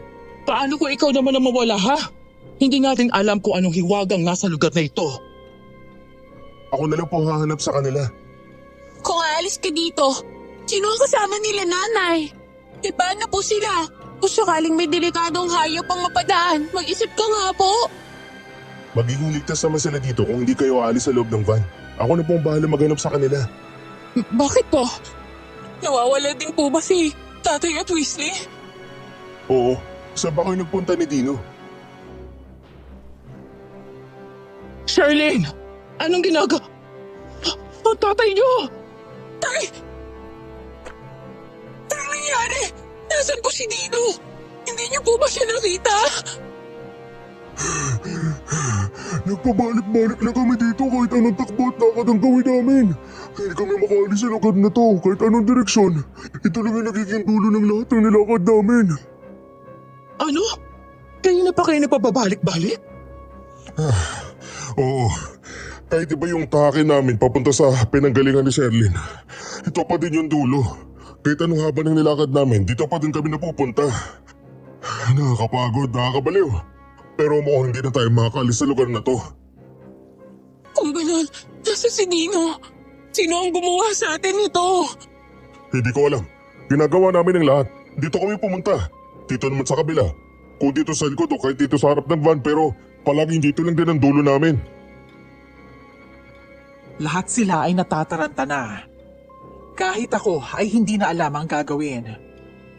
Paano kung ikaw naman ang mawala ha? Hindi natin alam kung anong hiwagang nasa lugar na ito. Ako na lang po hahanap sa kanila. Kung aalis ka dito, sino ang kasama nila nanay? Paano po sila? Kung sakaling may delikadong hayop ang mapadaan, mag-isip ka nga po. Magiging ligtas naman sila dito kung hindi kayo aalis sa loob ng van. Ako na pong bahala maghanap sa kanila. Bakit po? Nawawala din po ba si Tatay at Weasley? Oo, saan ba kayo nagpunta ni Dino? Sherlyn! Anong ginagawa? Ang tatay niyo! Tay! Ano nangyari? Nasaan po si Dino? Hindi niyo po ba siya nakita? Nagpabalik-balik na kami dito kahit anong takbo at lakad ang gawin namin. Hindi kami makaalis sa lugar na to kahit anong direksyon. Ito lang yung nagiging dulo ng lahat ng nilakad namin. Ano? Kanina pa kayo napababalik-balik? Oo. Kahit iba yung take namin papunta sa pinanggalingan ni Sherlyn. Ito pa din yung dulo. Kahit anong haba ng nilakad namin, dito pa din kami napupunta. Nakakapagod, nakakabaliw. Pero mukhang hindi na tayo makakalis sa lugar na to. Kung ganun, nasa si Dino? Sino ang gumawa sa atin ito? Hindi ko alam. Ginagawa namin ang lahat. Dito kami pumunta. Dito naman sa kabila. Kung dito sa likod o kahit dito sa harap ng van pero palaging dito lang din ang dulo namin. Lahat sila ay natataranta na. Kahit ako ay hindi na alam ang gagawin.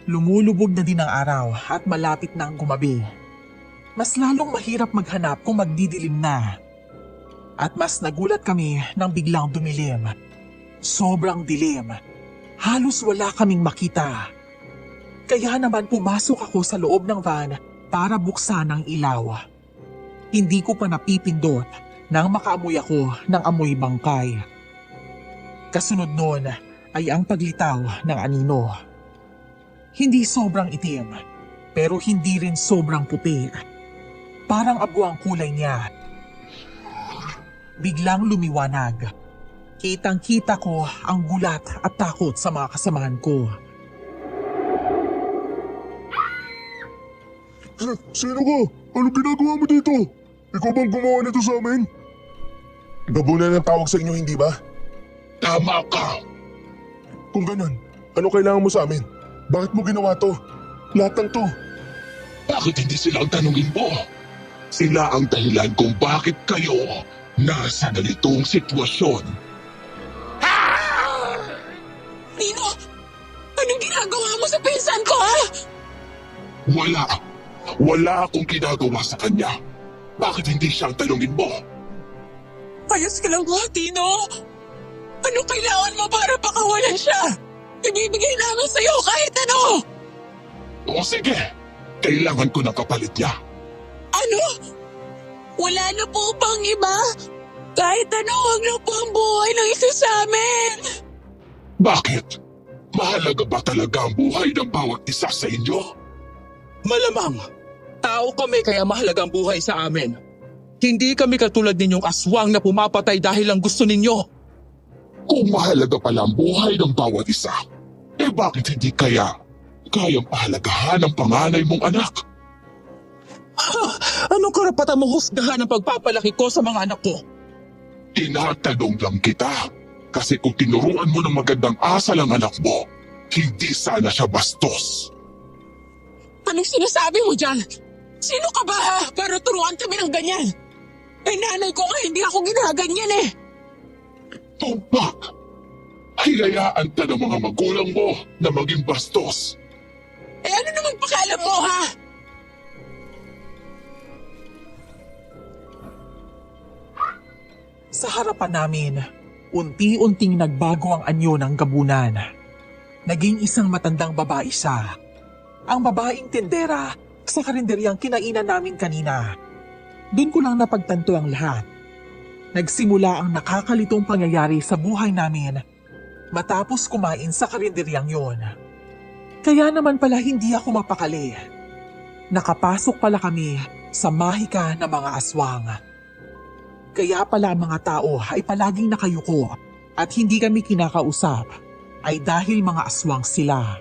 Lumulubog na din ang araw at malapit na ang gumabi. Mas lalong mahirap maghanap kung magdidilim na. At mas nagulat kami nang biglang dumilim. Sobrang dilim. Halos wala kaming makita. Kaya naman pumasok ako sa loob ng van para buksan ang ilaw. Hindi ko pa napipindot nang makaamoy ako ng amoy bangkay. Kasunod nun ay ang paglitaw ng anino. Hindi sobrang itim, pero hindi rin sobrang puti. Parang abo ang kulay niya. Biglang lumiwanag. Kitang-kita ko ang gulat at takot sa mga kasamahan ko. Sino ka? Ano ginagawa mo dito? Ikaw bang gumawa nito sa amin? Gabunan ang tawag sa inyo, hindi ba? Tama ka! Kung ganun, ano kailangan mo sa amin? Bakit mo ginawa to? Lahat ng to. Bakit hindi sila ang tanungin mo? Sila ang dahilan kung bakit kayo nasa ganitong sitwasyon. Nino, anong ginagawa mo sa pinsan ko, ha? Wala akong ginagawa sa kanya. Bakit hindi siya ang tanungin mo? Ayos ka lang ba, Tino? Anong kailangan mo para pakawalan siya? Ibibigay namin sa'yo kahit ano! O sige, kailangan ko ng kapalit niya. Ano? Wala na po bang iba? Kahit ano, huwag na po ang buhay ng isa sa amin! Bakit? Mahalaga ba talaga ang buhay ng bawat isa sa inyo? Malamang, tao kami kaya mahalagang buhay sa amin. Hindi kami katulad ninyong aswang na pumapatay dahil lang gusto ninyo. Kung mahalaga pala ang buhay ng bawat isa, bakit hindi kayang pahalagahan ang panganay mong anak? Anong karapatan mo husgahan ang pagpapalaki ko sa mga anak ko? Tinatanong lang kita. Kasi kung tinuruan mo ng magandang asal ang anak mo, hindi sana siya bastos. Anong sinasabi mo dyan? Sino ka ba, ha? Para turuan kami ng ganyan? Nanay ko nga hindi ako ginaganyan eh. Tumpak! Hinayaan ka ng mga magulang mo na maging bastos. Ano naman pakialam mo, ha? Sa harapan namin, unti-unting nagbago ang anyo ng gabunan. Naging isang matandang babae siya. Ang babaeng tindera sa karinderyang kinainan namin kanina. Doon ko lang napagtanto ang lahat. Nagsimula ang nakakalitong pangyayari sa buhay namin matapos kumain sa karinderyang yon. Kaya naman pala hindi ako mapakali. Nakapasok pala kami sa mahika na mga aswang. Kaya pala ang mga tao ay palaging nakayuko at hindi kami kinakausap ay dahil mga aswang sila.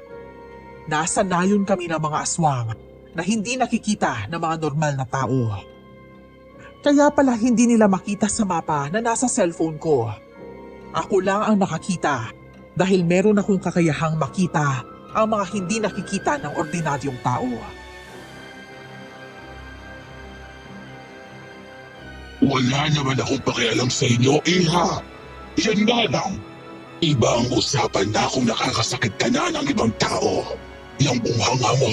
Nasa nayon kami ng mga aswang na hindi nakikita ng mga normal na tao. Kaya pala hindi nila makita sa mapa na nasa cellphone ko. Ako lang ang nakakita dahil meron akong kakayahang makita ang mga hindi nakikita ng ordinaryong tao. Wala naman akong pakialam sa inyo, Iha. Yan nga lang. Iba ang usapan na kung nakakasakit ka na ng ibang tao. Yung bunghanga mo,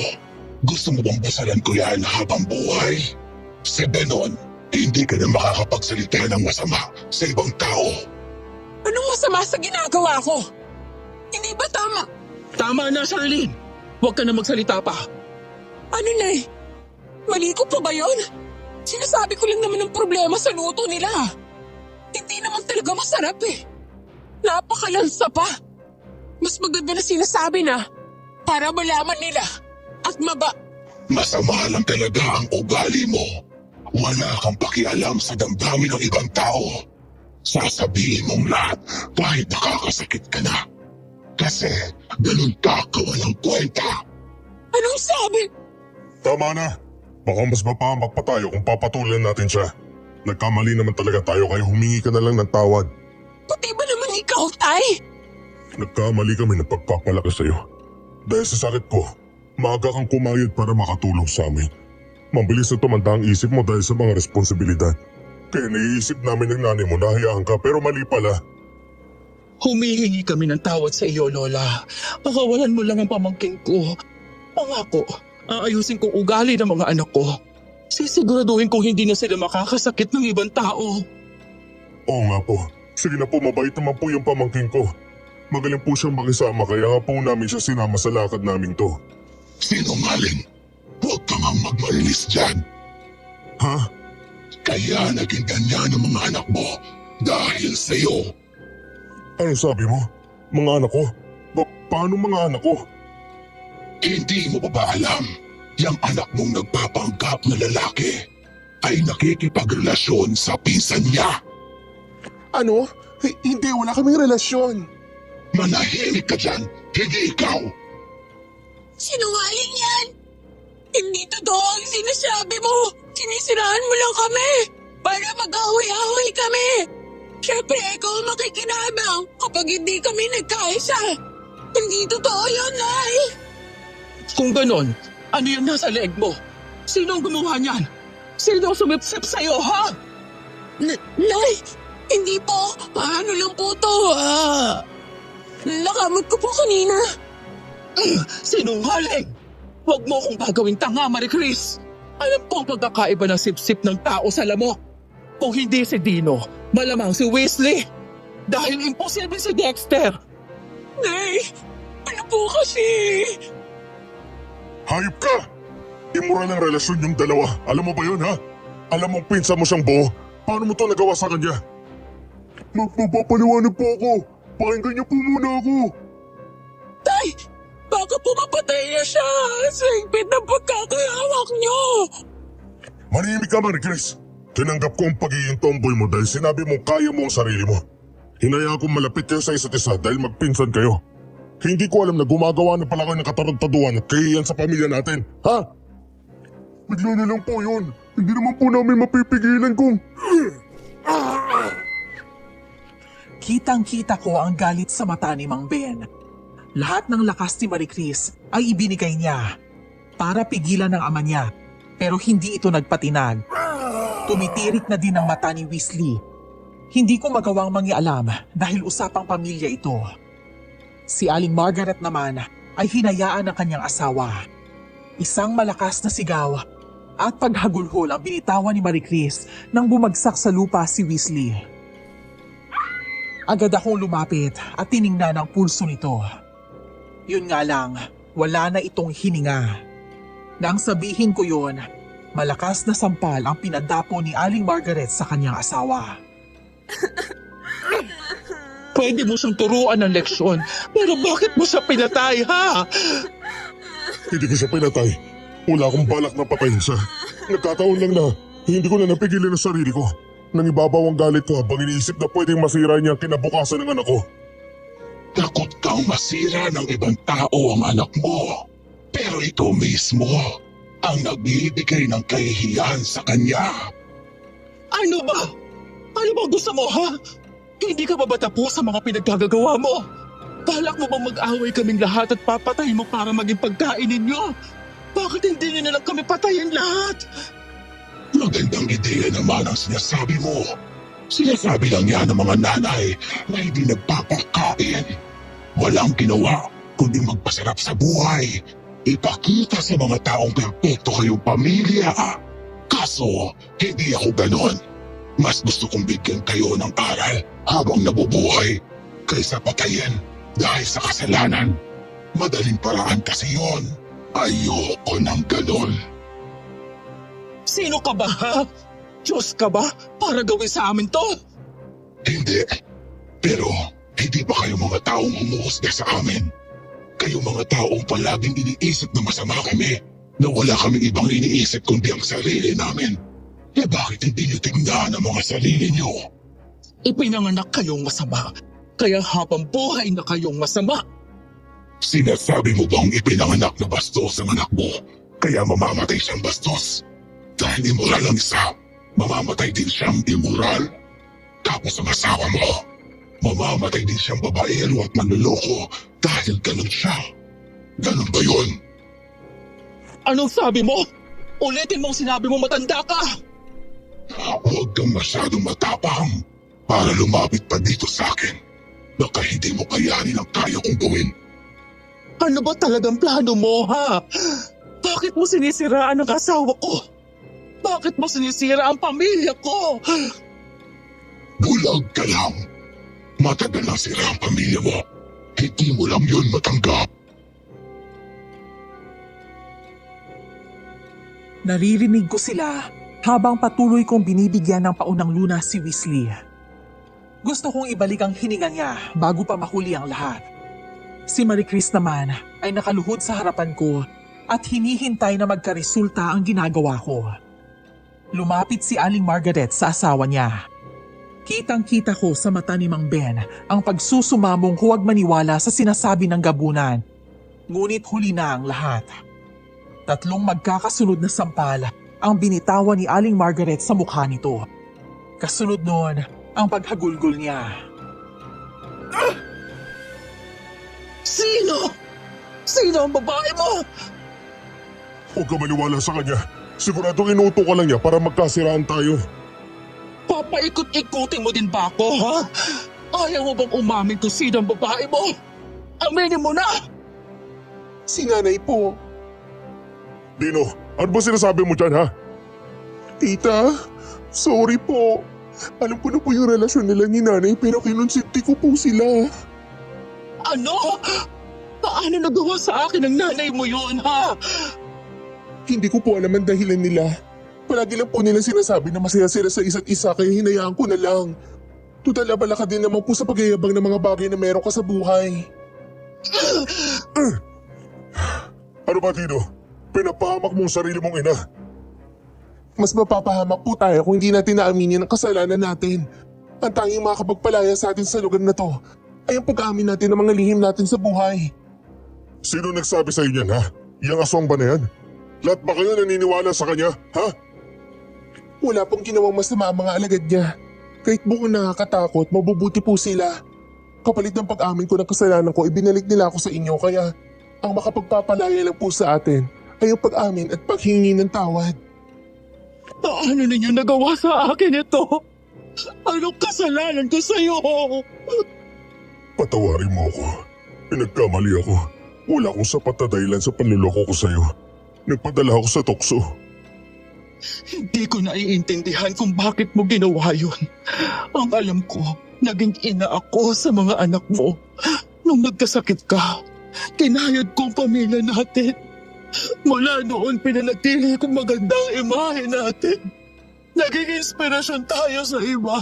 gusto mo bang basalan ko yan habang buhay? Sa ganon, hindi ka na makakapagsalita ng masama sa ibang tao. Anong masama sa ginagawa ko? Hindi ba tama? Tama na, Charlene. Huwag ka na magsalita pa. Ano, Nay? Mali ko pa ba yun? Sinasabi ko lang naman ang problema sa luto nila. Hindi naman talaga masarap eh. Napakalansa pa. Mas maganda na sinasabi na para malaman nila at Masama lang talaga ang ugali mo. Wala kang pakialam sa damdamin ng ibang tao. Sasabihin mong lahat kahit nakakasakit ka na. Kasi ganun ka kawalang kwenta. Anong sabi? Tama na. Baka mas mapahamak pa tayo kung papatulan natin siya. Nagkamali naman talaga tayo kaya humingi ka na lang ng tawad. Pati ba naman ikaw, Tay? Nagkamali kami ng pagpapalaki sa'yo. Dahil sa sakit ko, maaga kang kumayod para makatulong sa amin. Mabilis na tumanda ang isip mo dahil sa mga responsibilidad. Kaya naiisip namin ng nanay mo na hayaan ka pero mali pala. Humihingi kami ng tawad sa iyo, Lola. Pakawalan mo lang ang pamangkin ko. Pangako, aayusin kong ugali ng mga anak ko. Sisiguraduhin kong hindi na sila makakasakit ng ibang tao. Oo nga po. Sige na po, mabait naman po yung pamangkin ko. Magaling po siyang makisama kaya nga po namin siya sinama sa lakad namin to. Sinungaling. Huwag ka nga magmalinis dyan. Ha? Kaya naging ganyan ang mga anak mo dahil sa'yo. Ano sabi mo? Mga anak ko? Paano mga anak ko? Hindi mo pa ba alam? Yang anak mong nagpapanggap na lalaki ay nakikipagrelasyon sa pinsan niya. Ano? Hindi, wala kaming relasyon. Manahimik ka dyan, hindi ikaw. Sinungaling yan! Hindi totoo ang sinasabi mo! Sinisiraan mo lang kami! Para mag-away-away kami! Siyempre, ikaw ang makikinabang kapag hindi kami nagkaisa! Hindi totoo yun, Nay! Kung ganon, ano yung nasa leeg mo? Sino ang gumawa niyan? Sino ang sumipsip sa'yo, ha? Nay! Hindi po! Ano lang po to? Nakamot ko po kanina! Sinungaling! Huwag mo akong gagawing tanga, Marie Chris! Alam ko ang pagkakaiba ng sipsip ng tao sa lamok. Kung hindi si Dino, malamang si Weasley. Dahil imposible si Dexter. Nay! Ano po kasi? Hayop ka! Immoral ang relasyon yung dalawa. Alam mo ba yun, ha? Alam mong pinsa mo siyang buo. Paano mo to nagawa sa kanya? Magpapaliwanag po ako. Pakinggan niyo po muna ako. Tay! Baka po mapatay na siya sa higpit ng pagkakahawak niyo! Manahimik ka, Marie Chris. Tinanggap ko ang pagiging tomboy mo dahil sinabi mo kaya mo ang sarili mo. Hinaya akong malapit kayo sa isa't isa dahil magpinsan kayo. Hindi ko alam na gumagawa na pala kayo ng katarantaduan at kahihiyan sa pamilya natin, ha? Bigla na lang po yun. Hindi naman po namin mapipigilan kung... Kitang-kita ko ang galit sa mata ni Mang Ben. Lahat ng lakas ni Marie Chris ay ibinigay niya para pigilan ng ama niya, pero hindi ito nagpatinag. Tumitirik na din ang mata ni Weasley. Hindi ko magawang mangialam dahil usapang pamilya ito. Si Aling Margaret naman ay hinayaan ng kanyang asawa. Isang malakas na sigaw at paghagulhol ang binitawan ni Marie Chris nang bumagsak sa lupa si Weasley. Agad akong lumapit at tiningnan ang pulso nito. Yun nga lang, wala na itong hininga. Nang sabihin ko yun, malakas na sampal ang pinadapo ni Aling Margaret sa kanyang asawa. Pwede mo siyang turuan ng leksyon, pero bakit mo siya pinatay, ha? Hindi ko siya pinatay. Wala akong balak na patayin siya. Nagkataon lang na hindi ko na napigilan ang sarili ko. Nang ibabaw ang galit ko habang iniisip na pwedeng masira niya ang kinabukasan ng anak ko. Takot kang masira ng ibang tao ang anak mo. Pero ito mismo ang nagbibigay ng kahihiyan sa kanya. Ano ba? Ano ba gusto mo, ha? Hindi ka ba tapos sa mga pinagkagagawa mo? Balak mo bang mag-away kaming lahat at papatay mo para maging pagkain ninyo? Bakit hindi niyo na lang kami patayin lahat? Magandang ideya naman ang sinasabi mo. Sinasabi lang yan ng mga nanay na hindi nagpapakain. Walang ginawa kundi magpasarap sa buhay. Ipakita sa mga taong perpekto kayong pamilya. Kaso, hindi ako ganon. Mas gusto kong bigyan kayo ng aral habang nabubuhay kaysa patayin dahil sa kasalanan. Madaling paraan kasi yon. Ayoko ng ganon. Sino ka ba, ha? Diyos ka ba para gawin sa amin to? Hindi. Pero, hindi ba kayo mga taong humuhusga sa amin? Kayo mga taong palaging iniisip na masama kami, na wala kaming ibang iniisip kundi ang sarili namin. Eh bakit hindi niyo tingnan ang mga sarili niyo? Ipinanganak kayong masama, kaya habang buhay na kayong masama. Sinasabi mo bang ipinanganak na bastos ang anak mo, kaya mamamatay siyang bastos? Dahil immoral ang isa, mamamatay din siyang immoral. Tapos ang asawa mo, mamamatay din siyang babaero at manloloko dahil ganun siya. Ganun ba yun? Anong sabi mo? Ulitin mong sinabi mo matanda ka! Huwag kang masyadong matapang para lumapit pa dito sa akin. Baka hindi mo kayanin ang kaya kong gawin. Ano ba talagang plano mo, ha? Bakit mo sinisiraan ang asawa ko? Bakit mo sinisira ang pamilya ko? Bulag ka lang. Matagal na sira ang pamilya mo. Hindi mo lang yun matanggap. Naririnig ko sila habang patuloy kong binibigyan ng paunang lunas si Weasley. Gusto kong ibalik ang hininga niya bago pa mahuli ang lahat. Si Marie Chris naman ay nakaluhod sa harapan ko at hinihintay na magkaresulta ang ginagawa ko. Lumapit si Aling Margaret sa asawa niya. Kitang-kita ko sa mata ni Mang Ben ang pagsusumamong huwag maniwala sa sinasabi ng gabunan. Ngunit huli na ang lahat. 3 magkakasunod na sampal ang binitawan ni Aling Margaret sa mukha nito. Kasunod noon ang paghagulgol niya. Sino? Sino ang babae mo? Huwag ka maniwala sa kanya. Siguradong inuto ka lang niya para magkasiraan tayo. Papaikot-ikutin mo din ba ako, ha? Ayaw mo bang umamin kung sino ang babae mo? Aminin mo na! Si nanay po. Dino, ano ba sinasabi mo dyan, ha? Tita, sorry po. Alam ko na po yung relasyon nila ni nanay pero kinonsinti ko po sila. Ano? Paano nagawa sa akin ng nanay mo yun, ha? Hindi ko po alam ang dahilan nila. Palagi lang po nila sinasabi na masaya sila sa isa't isa kaya hinayaan ko na lang. Tutal abala ka din naman po sa pagyayabang ng mga bagay na meron ka sa buhay. Ano ba, Tino? Pinapahamak mo ang sarili mong ina. Mas mapapahamak po tayo kung hindi natin naaminin ang kasalanan natin. Ang tanging makakapagpalaya sa atin sa lugar na to ay ang pag-aamin natin ng mga lihim natin sa buhay. Sino nagsabi sa inyo yan, ha? Yang aswang ba na yan? Lahat ba kayo naniniwala sa kanya, ha? Wala pong ginawang masama ang mga alagad niya. Kahit buong nakakatakot, mabubuti po sila. Kapalit ng pag-amin ko ng kasalanan ko, ibinalik nila ako sa inyo kaya ang makapagpapalaya lang po sa atin ay ang pag-amin at paghingi ng tawad. Paano ninyo nagawa sa akin ito? Anong kasalanan ko sa'yo? Patawarin mo ako. Pinagkamali ako. Wala akong sapat na dahilan sa panluloko ko sa'yo. Nagpadala ako sa tukso. Hindi ko naiintindihan kung bakit mo ginawa yun. Ang alam ko, naging ina ako sa mga anak mo. Nung nagkasakit ka, kinayod ko ang pamilya natin. Mula noon, pinanatili kong magandang imahe natin. Naging inspirasyon tayo sa iba.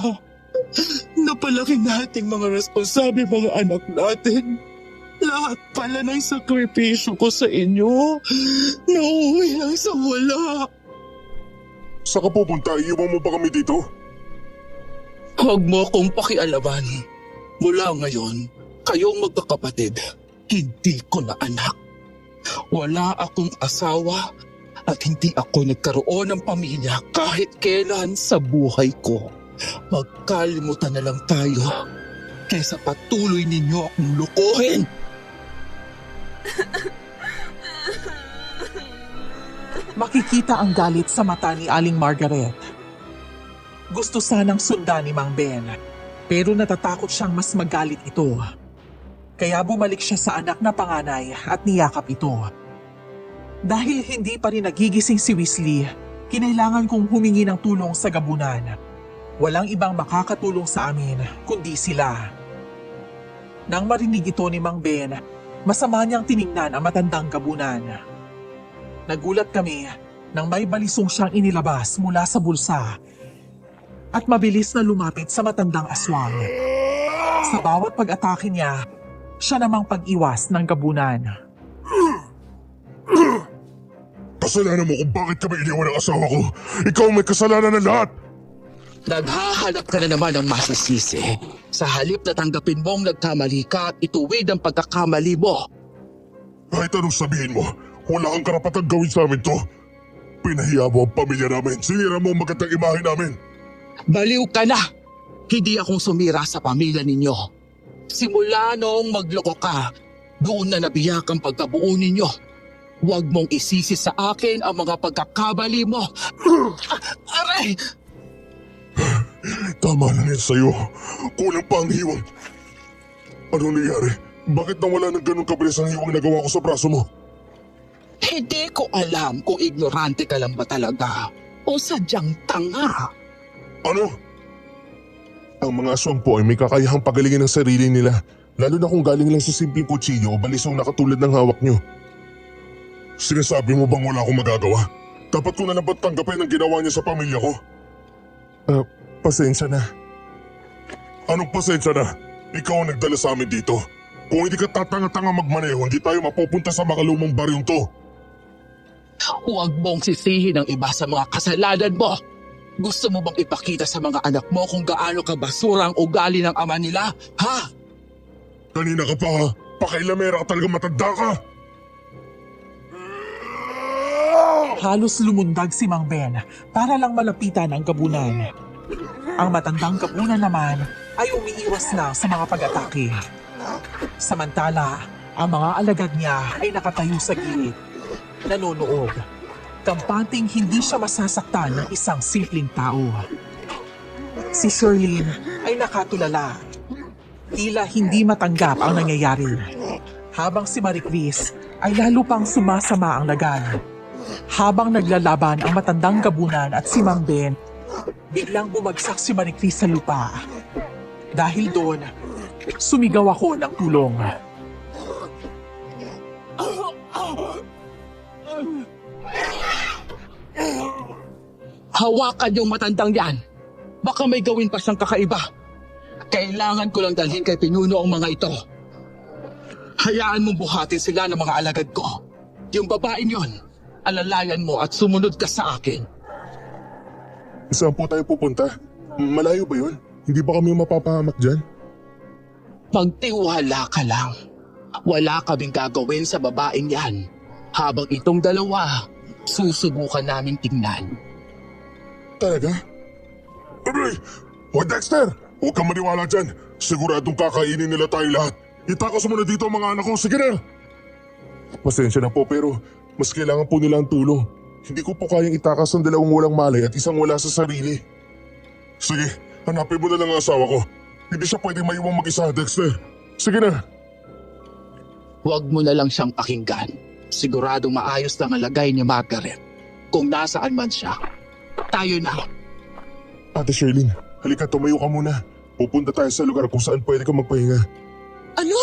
Napalaki nating mga responsable mga anak natin. Lahat pala ng sakripisyo ko sa inyo, nauwi lang sa wala. Saan ka pupunta? Iiwan mo ba kami dito? Huwag mo akong pakialaman. Mula ngayon, kayong magkakapatid, hindi ko na anak. Wala akong asawa at hindi ako nagkaroon ng pamilya kahit kailan sa buhay ko. Magkalimutan na lang tayo kaysa patuloy ninyo akong lukuhin. Makikita ang galit sa mata ni Aling Margaret. Gusto sanang sundan ni Mang Ben, pero natatakot siyang mas magalit ito. Kaya bumalik siya sa anak na panganay at niyakap ito. Dahil hindi pa rin nagigising si Weasley, kinailangan kong humingi ng tulong sa gabunan. Walang ibang makakatulong sa amin kundi sila. Nang marinig ito ni Mang Ben, masama niyang tiningnan ang matandang gabunan. Nagulat kami nang may balisong siyang inilabas mula sa bulsa at mabilis na lumapit sa matandang aswang. Sa bawat pag-atake niya, siya namang pag-iwas ng gabunan. Kasalanan mo kung bakit kami iniwan ng asawa ko. Ikaw ang may kasalanan ng lahat. Naghahanap ka na naman ng masisisi. Sa halip na tanggapin mong nagkamali ka at ituwid ang pagkakamali mo. Kahit anong sabihin mo, wala kang karapatang gawin sa amin to. Pinahiya mo ang pamilya namin. Sinira mo ang magandang imahe namin. Baliw ka na! Hindi akong sumira sa pamilya ninyo. Simula noong magloko ka, doon na nabiyak ang pagkabuo ninyo. Huwag mong isisi sa akin ang mga pagkakabali mo. Aray! Tama na yan sa'yo. Kulang pa ang hiwang. Ano nangyari? Bakit nawala ng ganun kabilis ang hiwang nagawa ko sa braso mo? Hindi ko alam kung ignorante ka lang ba talaga o sadyang tanga. Ano? Ang mga aswang po ay may kakayahang pagalingin ng sarili nila, lalo na kung galing lang sa simpleng kutsilyo o balisong na katulad ng hawak nyo. Sinasabi mo bang wala akong magagawa? Dapat ko na naman tanggapin ang ginawa niya sa pamilya ko. Pasensya na. Anong pasensya na? Ikaw ang nagdala sa amin dito. Kung hindi ka tatanga-tanga magmaneho, hindi tayo mapupunta sa makalumang baryong to. Huwag mong sisihin ang iba sa mga kasalanan mo. Gusto mo bang ipakita sa mga anak mo kung gaano ka basura ang ugali ng ama nila? Ha? Kanina ka pa ha? Pakailamera ka talaga, matanda ka! Halos lumundag si Mang Ben para lang malapitan ang gabunan. Ang matandang gabunan naman ay umiiwas na sa mga pag-atake. Samantala, ang mga alagad niya ay nakatayo sa gilid, nanonood. Kampanting hindi siya masasaktan ng isang simpleng tao. Si Shirlene ay nakatulala. Tila hindi matanggap ang nangyayari. Habang si Marie Chris ay lalo pang sumasama ang lagan. Habang naglalaban ang matandang gabunan at si Mang Ben, biglang bumagsak si Marie Chris sa lupa. Dahil doon, sumigaw ako ng tulong. Hawakan yung matandang yan. Baka may gawin pa siyang kakaiba. Kailangan ko lang dalhin kay Pinuno ang mga ito. Hayaan mong buhatin sila ng mga alagad ko. Yung babaeng yon, alalayan mo at sumunod ka sa akin. Saan po tayo pupunta? Malayo ba yun? Hindi ba kami mapapahamak dyan? Magtiwala ka lang. Wala kaming gagawin sa babaeng yan. Habang itong dalawa, susubukan namin tingnan. Talaga? Aray! O Dexter! Huwag kang maniwala dyan. Siguradong kakainin nila tayo lahat. Itakas mo na dito ang mga anak ko. Sige na! Pasensya na po pero mas kailangan po nila ang tulong. Hindi ko po kayang itakas ang dalawang walang malay at isang wala sa sarili. Sige, hanapin mo na lang ang asawa ko. Hindi siya pwedeng maiwang mag-isa, Dexter. Sige na! Huwag mo na lang siyang pakinggan. Siguradong maayos lang ang lagay ni Margaret. Kung nasaan man siya. Tayo na. Ate Sherlyn, halika tumayo ka muna. Pupunta tayo sa lugar kung saan pwede ka magpahinga. Ano?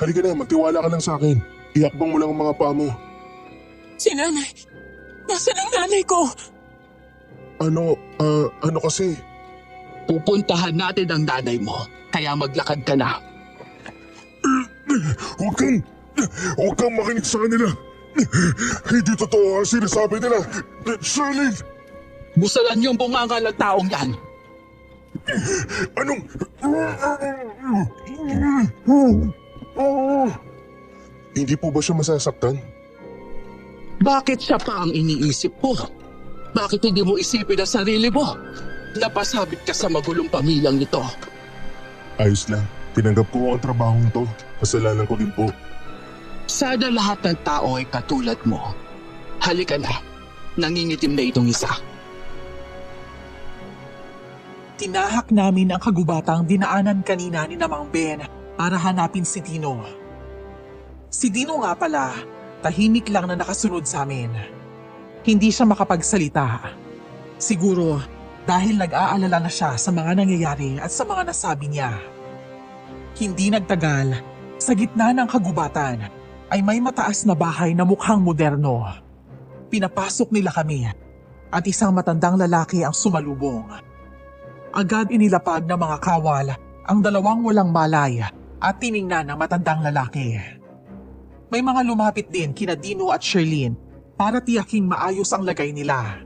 Halika na, magtiwala ka lang sa akin. Ihakbang mo lang ang mga paa mo. Si nanay. Nasaan ang nanay ko? Ano kasi? Pupuntahan natin ang nanay mo. Kaya maglakad ka na. Huwag kang makinig sa kanila. Hindi totoo ang sinasabi nila. Sherlyn! Busalan niyo ang bunganga ng taong yan. Anong... Hindi po ba siya masasaktan? Bakit siya pa ang iniisip mo? Bakit hindi mo isipin ang sarili mo? Napasabit ka sa magulong pamilyang ito. Ayos lang. Tinanggap ko ang trabahong to. Kasalanan ko din po. Sana lahat ng tao ay katulad mo. Halika na. Nangingitim na itong isa. Tinahak namin ang kagubatang dinaanan kanina ni Mang Ben para hanapin si Dino. Si Dino nga pala, tahimik lang na nakasunod sa amin. Hindi siya makapagsalita. Siguro dahil nag-aalala na siya sa mga nangyayari at sa mga nasabi niya. Hindi nagtagal, sa gitna ng kagubatan ay may mataas na bahay na mukhang moderno. Pinapasok nila kami at isang matandang lalaki ang sumalubong. Agad inilapag ng mga kawal ang dalawang walang malay at tiningnan ng matandang lalaki. May mga lumapit din kina Dino at Sherlyn para tiyaking maayos ang lagay nila.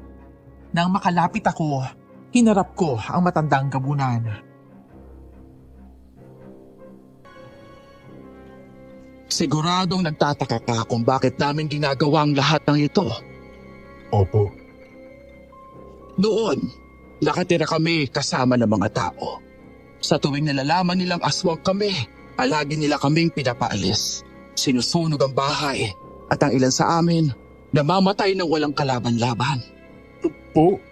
Nang makalapit ako, hinarap ko ang matandang gabunan. Siguradong nagtataka ka kung bakit namin ginagawa ang lahat ng ito. Opo. Noon, nakatira kami kasama ng mga tao. Sa tuwing nalalaman nilang aswang kami, palagi nila kaming pinapaalis. Sinusunog ang bahay at ang ilan sa amin namamatay ng walang kalaban-laban. Po?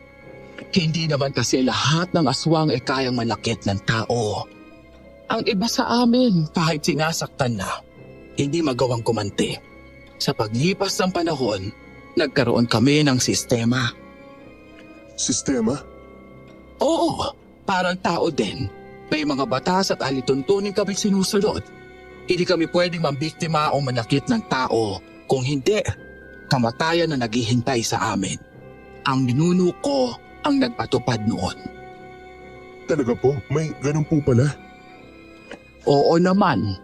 Hindi naman kasi lahat ng aswang ay kayang manakit ng tao. Ang iba sa amin, kahit sinasaktan na, hindi magawang kumante. Sa paglipas ng panahon, nagkaroon kami ng sistema. Sistema? Oo, parang tao din. May mga batas at alituntunin kami sinusunod. Hindi kami pwedeng mambiktima o manakit ng tao. Kung hindi, kamatayan na naghihintay sa amin. Ang ninuno ko ang nagpatupad noon. Talaga po? May ganun po pala? Oo naman.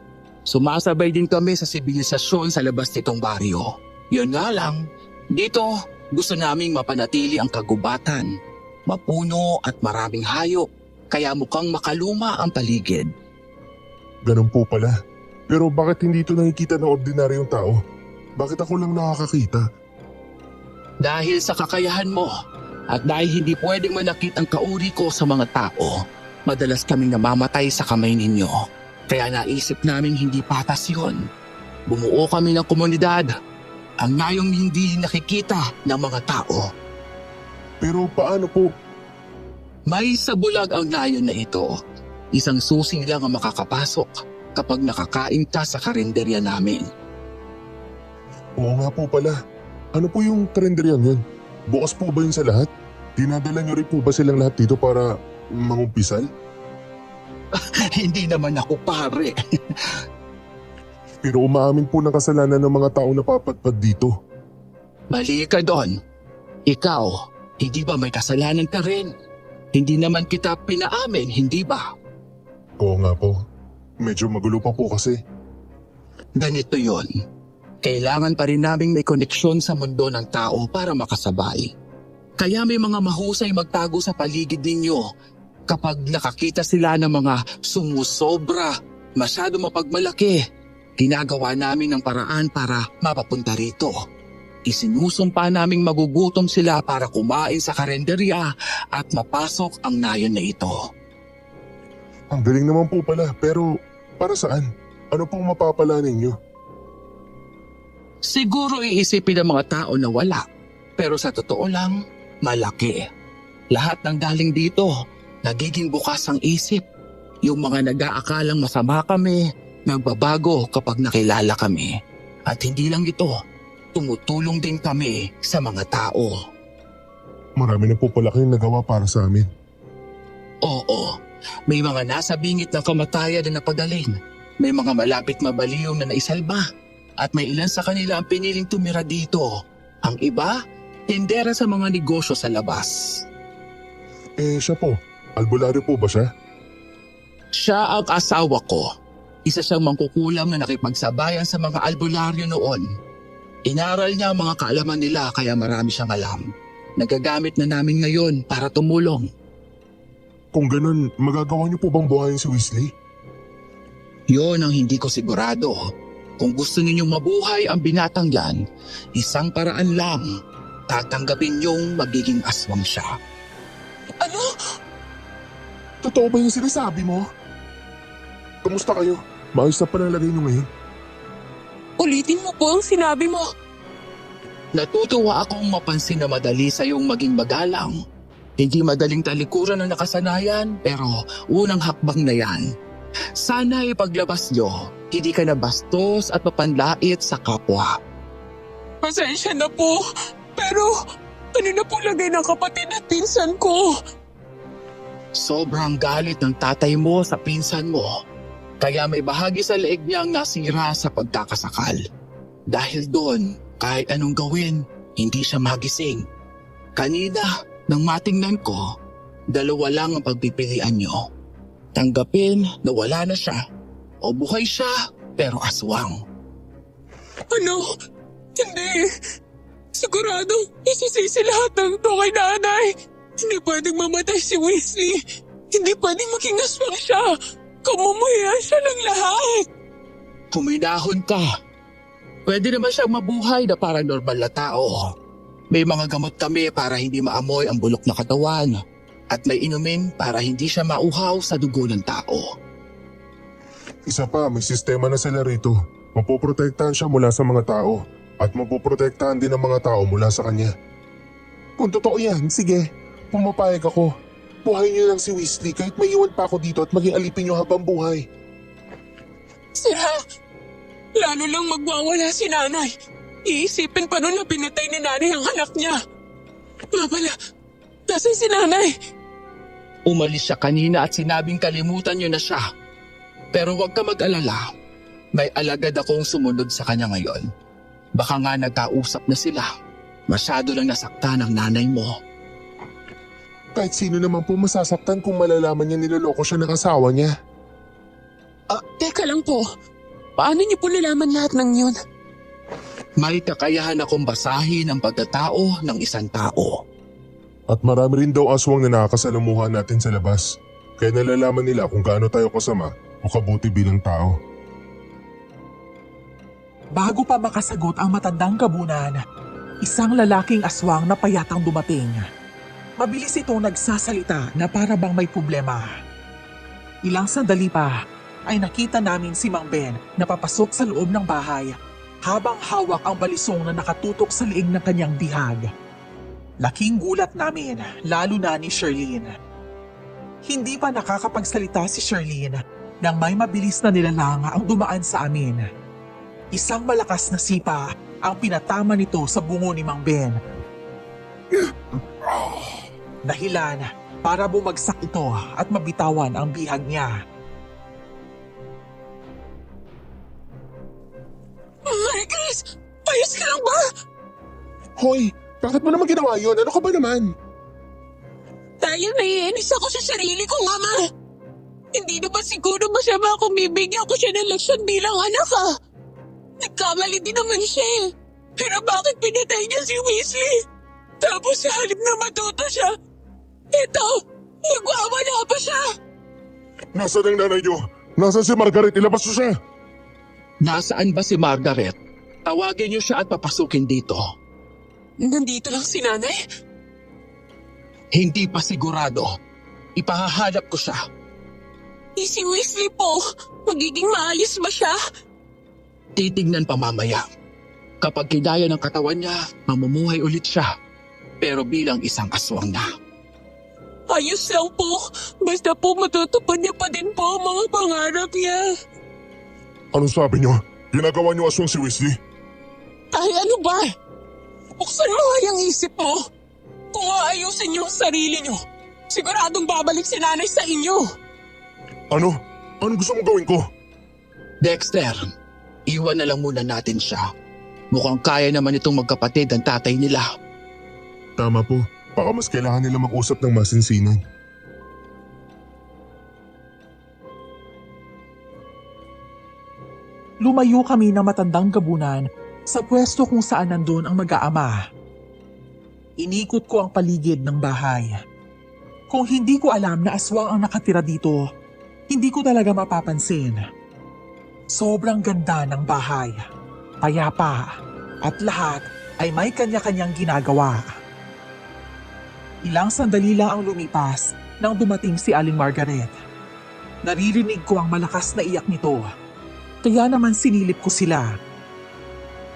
Sumasabay din kami sa sibilisasyon sa labas nitong baryo. Yun nga lang, dito gusto naming mapanatili ang kagubatan, mapuno at maraming hayop, kaya mukhang makaluma ang paligid. Ganun po pala. Pero bakit hindi ito nakikita ng ordinaryong tao? Bakit ako lang nakakakita? Dahil sa kakayahan mo at dahil hindi pwedeng manakit ang kauri ko sa mga tao, madalas kaming namamatay sa kamay ninyo. Kaya naisip namin hindi patas yun. Bumuo kami ng komunidad, ang ngayong hindi nakikita ng mga tao. Pero paano po? May sabulag ang nayon na ito. Isang susi lang ang makakapasok kapag nakakain ka sa karinderya namin. Oo nga po pala. Ano po yung karinderyang yun? Bukas po ba yun sa lahat? Dinadala niyo rin po ba silang lahat dito para mangumpisal? Hindi naman ako pare. Pero umaamin po ng kasalanan ng mga taong napapatpad dito. Mali ka doon. Ikaw, hindi ba may kasalanan ka rin? Hindi naman kita pinaamin, hindi ba? Oo nga po. Medyo magulo pa po kasi. Ganito yon. Kailangan pa rin naming may koneksyon sa mundo ng tao para makasabay. Kaya may mga mahusay magtago sa paligid ninyo kapag nakakita sila ng mga sumusobra, masyado mapagmalaki. Ginagawa namin ng paraan para mapapunta rito. Isinusumpa naming magugutom sila para kumain sa karenderya at mapasok ang nayon na ito. Ang galing naman po pala, pero para saan? Ano pong mapapala ninyo? Siguro iisipin ng mga tao na wala, pero sa totoo lang, malaki. Lahat ng galing dito, nagiging bukas ang isip. Yung mga nag-aakalang masama kami, nagbabago kapag nakilala kami. At hindi lang ito, tumutulong din kami sa mga tao. Marami na po pala kayong nagawa para sa amin. Oo, may mga nasa bingit ng kamatayan na napagaling. May mga malapit mabaliw na naisalba. At may ilan sa kanila ang piniling tumira dito. Ang iba, tindera sa mga negosyo sa labas. Siya po. Albularyo po ba siya? Siya ang asawa ko. Isa siyang mangkukulam na nakipagsabayan sa mga albularyo noon. Inaral niya ang mga kaalaman nila kaya marami siyang alam. Nagagamit na namin ngayon para tumulong. Kung ganun, magagawa niyo po bang buhayin si Weasley? Yon ang hindi ko sigurado. Kung gusto ninyong mabuhay ang binatang yan, isang paraan lang. Tatanggapin niyong magiging aswang siya. Ano? Totoo ba yung sinasabi mo? Kamusta kayo? Maayos na panalagay niyo ngayon? Ulitin mo po ang sinabi mo. Natutuwa akong mapansin na madali sa iyong maging magalang. Hindi madaling talikuran ang nakasanayan, pero unang hakbang na yan. Sana ipaglabas niyo, hindi ka na bastos at mapanlait sa kapwa. Pasensya na po. Pero ano na po lagay ng kapatid at pinsan ko? Sobrang galit ng tatay mo sa pinsan mo. Kaya may bahagi sa leeg niya ang nasira sa pagkakasakal. Dahil doon, kahit anong gawin, hindi siya magising. Kanina, nang matingnan ko, dalawa lang ang pagpipilian niyo. Tanggapin na wala na siya o buhay siya pero aswang. Ano? Hindi. Sigurado, isisisi lahat ng ito kay nanay. Hindi pwedeng mamatay si Weasley. Hindi pwedeng maging aswang siya. Kamumuhian siya ng lahat. Huminahon ka. Pwede naman siyang mabuhay na parang normal na tao. May mga gamot kami para hindi maamoy ang bulok na katawan. At may inumin para hindi siya mauhaw sa dugo ng tao. Isa pa, may sistema na sila rito. Mapoprotektahan siya mula sa mga tao. At mapoprotektahan din ang mga tao mula sa kanya. Kung totoo yan, sige. Pumapayag ako. Buhayin niyo lang si Weasley kahit maiwan pa ako dito at maging alipin niyo habang buhay. Sira, lalo lang magwawala si nanay. Iisipin pa nun na pinatay ni nanay ang anak niya. Nga pala, nasaan si nanay? Umalis siya kanina at sinabing kalimutan niyo na siya. Pero huwag ka mag-alala. May alagad akong sumunod sa kanya ngayon. Baka nga nagkausap na sila. Masyado lang nasaktan ang nanay mo. Kahit sino naman po masasaktan kung malalaman niya niloloko siya ng asawa niya. Teka lang po. Paano niyo po nalaman lahat ng yun? May kakayahan akong basahin ang pagkatao ng isang tao. At marami rin daw aswang na nakakasalamuhan natin sa labas. Kaya nalalaman nila kung gaano tayo kasama o kabuti bilang tao. Bago pa makasagot ang matandang gabunan, isang lalaking aswang na payatang dumating. Mabilis itong nagsasalita na para bang may problema. Ilang sandali pa ay nakita namin si Mang Ben na papasok sa loob ng bahay habang hawak ang balisong na nakatutok sa liig ng kanyang bihag. Laking gulat namin, lalo na ni Sherlyn. Hindi pa nakakapagsalita si Sherlyn nang may mabilis na nilalang ang dumaan sa amin. Isang malakas na sipa ang pinatama nito sa bungo ni Mang Ben. Dahilan para bumagsak ito at mabitawan ang bihag niya. Mary Grace, ayos ka lang ba? Hoy, bakit mo naman ginawa yun? Ano ka ba naman? Dahil naiinis ako sa sarili kong ama. Hindi na ba siguro masama kung bibigyan ko siya ng leksyon bilang anak Nagkamali din naman siya eh. Pero bakit pinatay niya si Weasley? Tapos sa halip na matuto siya, ito, nagwawala pa siya. Nasaan ang nanay niyo? Nasaan si Margaret? Ilabas niyo siya! Nasaan ba si Margaret? Tawagin niyo siya at papasukin dito. Nandito lang si nanay? Hindi pa sigurado. Ipahahanap ko siya. Si Weasley po, magiging maayos ba siya? Titignan pa mamaya. Kapag kinaya ng katawan niya, mamumuhay ulit siya. Pero bilang isang aswang na. Ayos lang po, basta po matutupad niya pa din po ang mga pangarap niya. Anong sabi niyo? Ginagawa niyo aswang si Weasley? Ay ano ba? Buksan mo nga yung isip mo. Kung aayusin niyo ang sarili niyo, siguradong babalik si nanay sa inyo. Ano? Anong gusto mong gawin ko? Dexter, iwan na lang muna natin siya. Mukhang kaya naman itong magkapatid ang tatay nila. Tama po. Baka mas kailangan nila mag-usap ng masinsinan. Lumayo kami ng matandang gabunan sa pwesto kung saan nandun ang mag-aama. Inikot ko ang paligid ng bahay. Kung hindi ko alam na aswang ang nakatira dito, hindi ko talaga mapapansin. Sobrang ganda ng bahay. Payapa. At lahat ay may kanya-kanyang ginagawa. Ilang sandali lang ang lumipas nang dumating si Aling Margaret. Naririnig ko ang malakas na iyak nito. Kaya naman sinilip ko sila.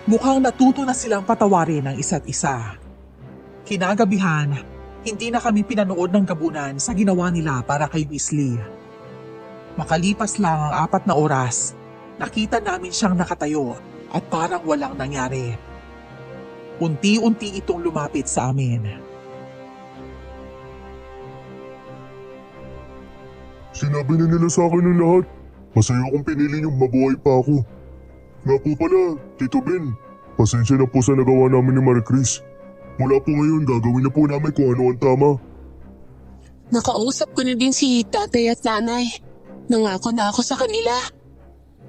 Mukhang natuto na silang patawarin ang isa't isa. Kinagabihan, hindi na kami pinanood ng gabunan sa ginawa nila para kay Weasley. Makalipas lang ang 4 na oras, nakita namin siyang nakatayo at parang walang nangyari. Unti-unti itong lumapit sa amin. Sinabi na nila sa akin ng lahat. Masaya akong pinili niyong mabuhay pa ako. Nga po pala, Tito Ben. Pasensya na po sa nagawa namin ni Marie Chris. Mula po ngayon, gagawin na po namin kung ano ang tama. Nakausap ko na din si tatay at nanay. Nangako na ako sa kanila.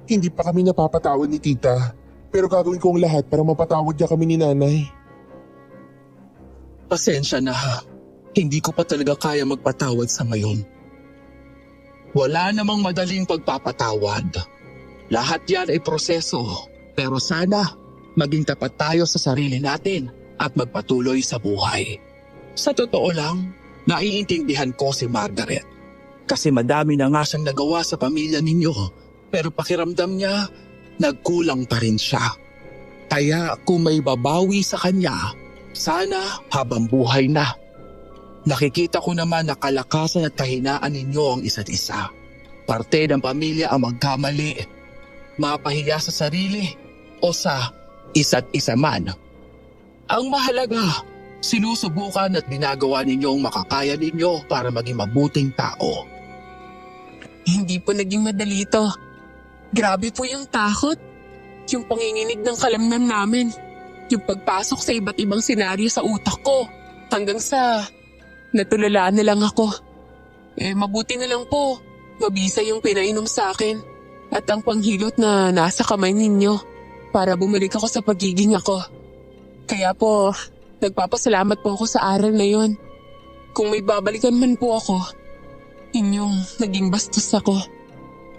Hindi pa kami napapatawad ni Tita. Pero gagawin ko ang lahat para mapatawad niya kami ni Nanay. Pasensya na ha. Hindi ko pa talaga kaya magpatawad sa ngayon. Wala namang madaling pagpapatawad. Lahat yan ay proseso. Pero sana, maging tapat tayo sa sarili natin at magpatuloy sa buhay. Sa totoo lang, naiintindihan ko si Margaret. Kasi madami na nga siyang nagawa sa pamilya ninyo. Pero pakiramdam niya, nagkulang pa rin siya. Kaya kung may babawi sa kanya, sana habang buhay na. Nakikita ko naman na kalakasan at kahinaan ninyo ang isa't isa. Parte ng pamilya ang magkamali, mapahiya sa sarili o sa isa't isa man. Ang mahalaga, sinusubukan at ginagawa ninyo ang makakaya ninyo para maging mabuting tao. Hindi po naging madali ito. Grabe po yung takot. Yung panginginig ng kalamnan namin. Yung pagpasok sa iba't ibang senaryo sa utak ko. Hanggang sa natulala na lang ako. Mabuti na lang po. Mabisa yung pinainom sa akin. At ang panghilot na nasa kamay ninyo. Para bumalik ako sa pagiging ako. Kaya po, nagpapasalamat po ako sa aral na yon. Kung may babalikan man po ako, inyong naging bastos ako.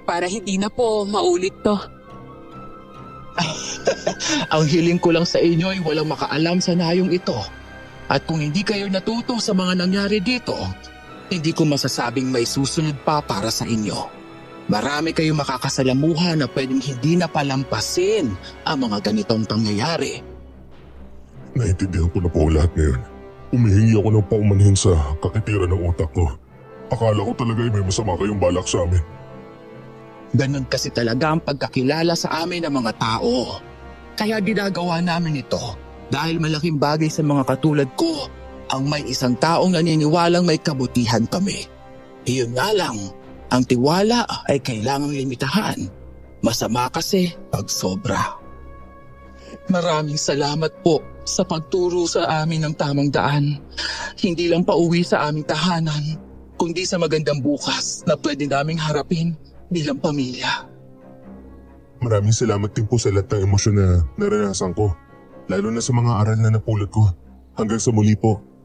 Para hindi na po maulit to. Ang hiling ko lang sa inyo ay walang makaalam sa nayong ito. At kung hindi kayo natuto sa mga nangyari dito, hindi ko masasabing may susunod pa para sa inyo. Marami kayong makakasalamuha na pwedeng hindi na palampasin ang mga ganitong pangyayari. Naintindihan ko na po ang lahat ngayon. Humihingi ako ng paumanhin sa kakitiran ng utak ko. Akala ko talaga ay may masama kayong balak sa amin. Ganon kasi talaga ang pagkakilala sa amin ng mga tao. Kaya ginagawa namin ito dahil malaking bagay sa mga katulad ko ang may isang taong naniniwalang may kabutihan kami. Iyon nga lang, ang tiwala ay kailangang limitahan. Masama kasi pag sobra. Maraming salamat po sa pagturo sa amin ng tamang daan. Hindi lang pauwi sa aming tahanan, kundi sa magandang bukas na pwede naming harapin bilang pamilya. Maraming salamat din po sa lahat ng emosyon na naranasan ko. Lalo na sa mga aral na napulot ko. Hanggang sa muli po.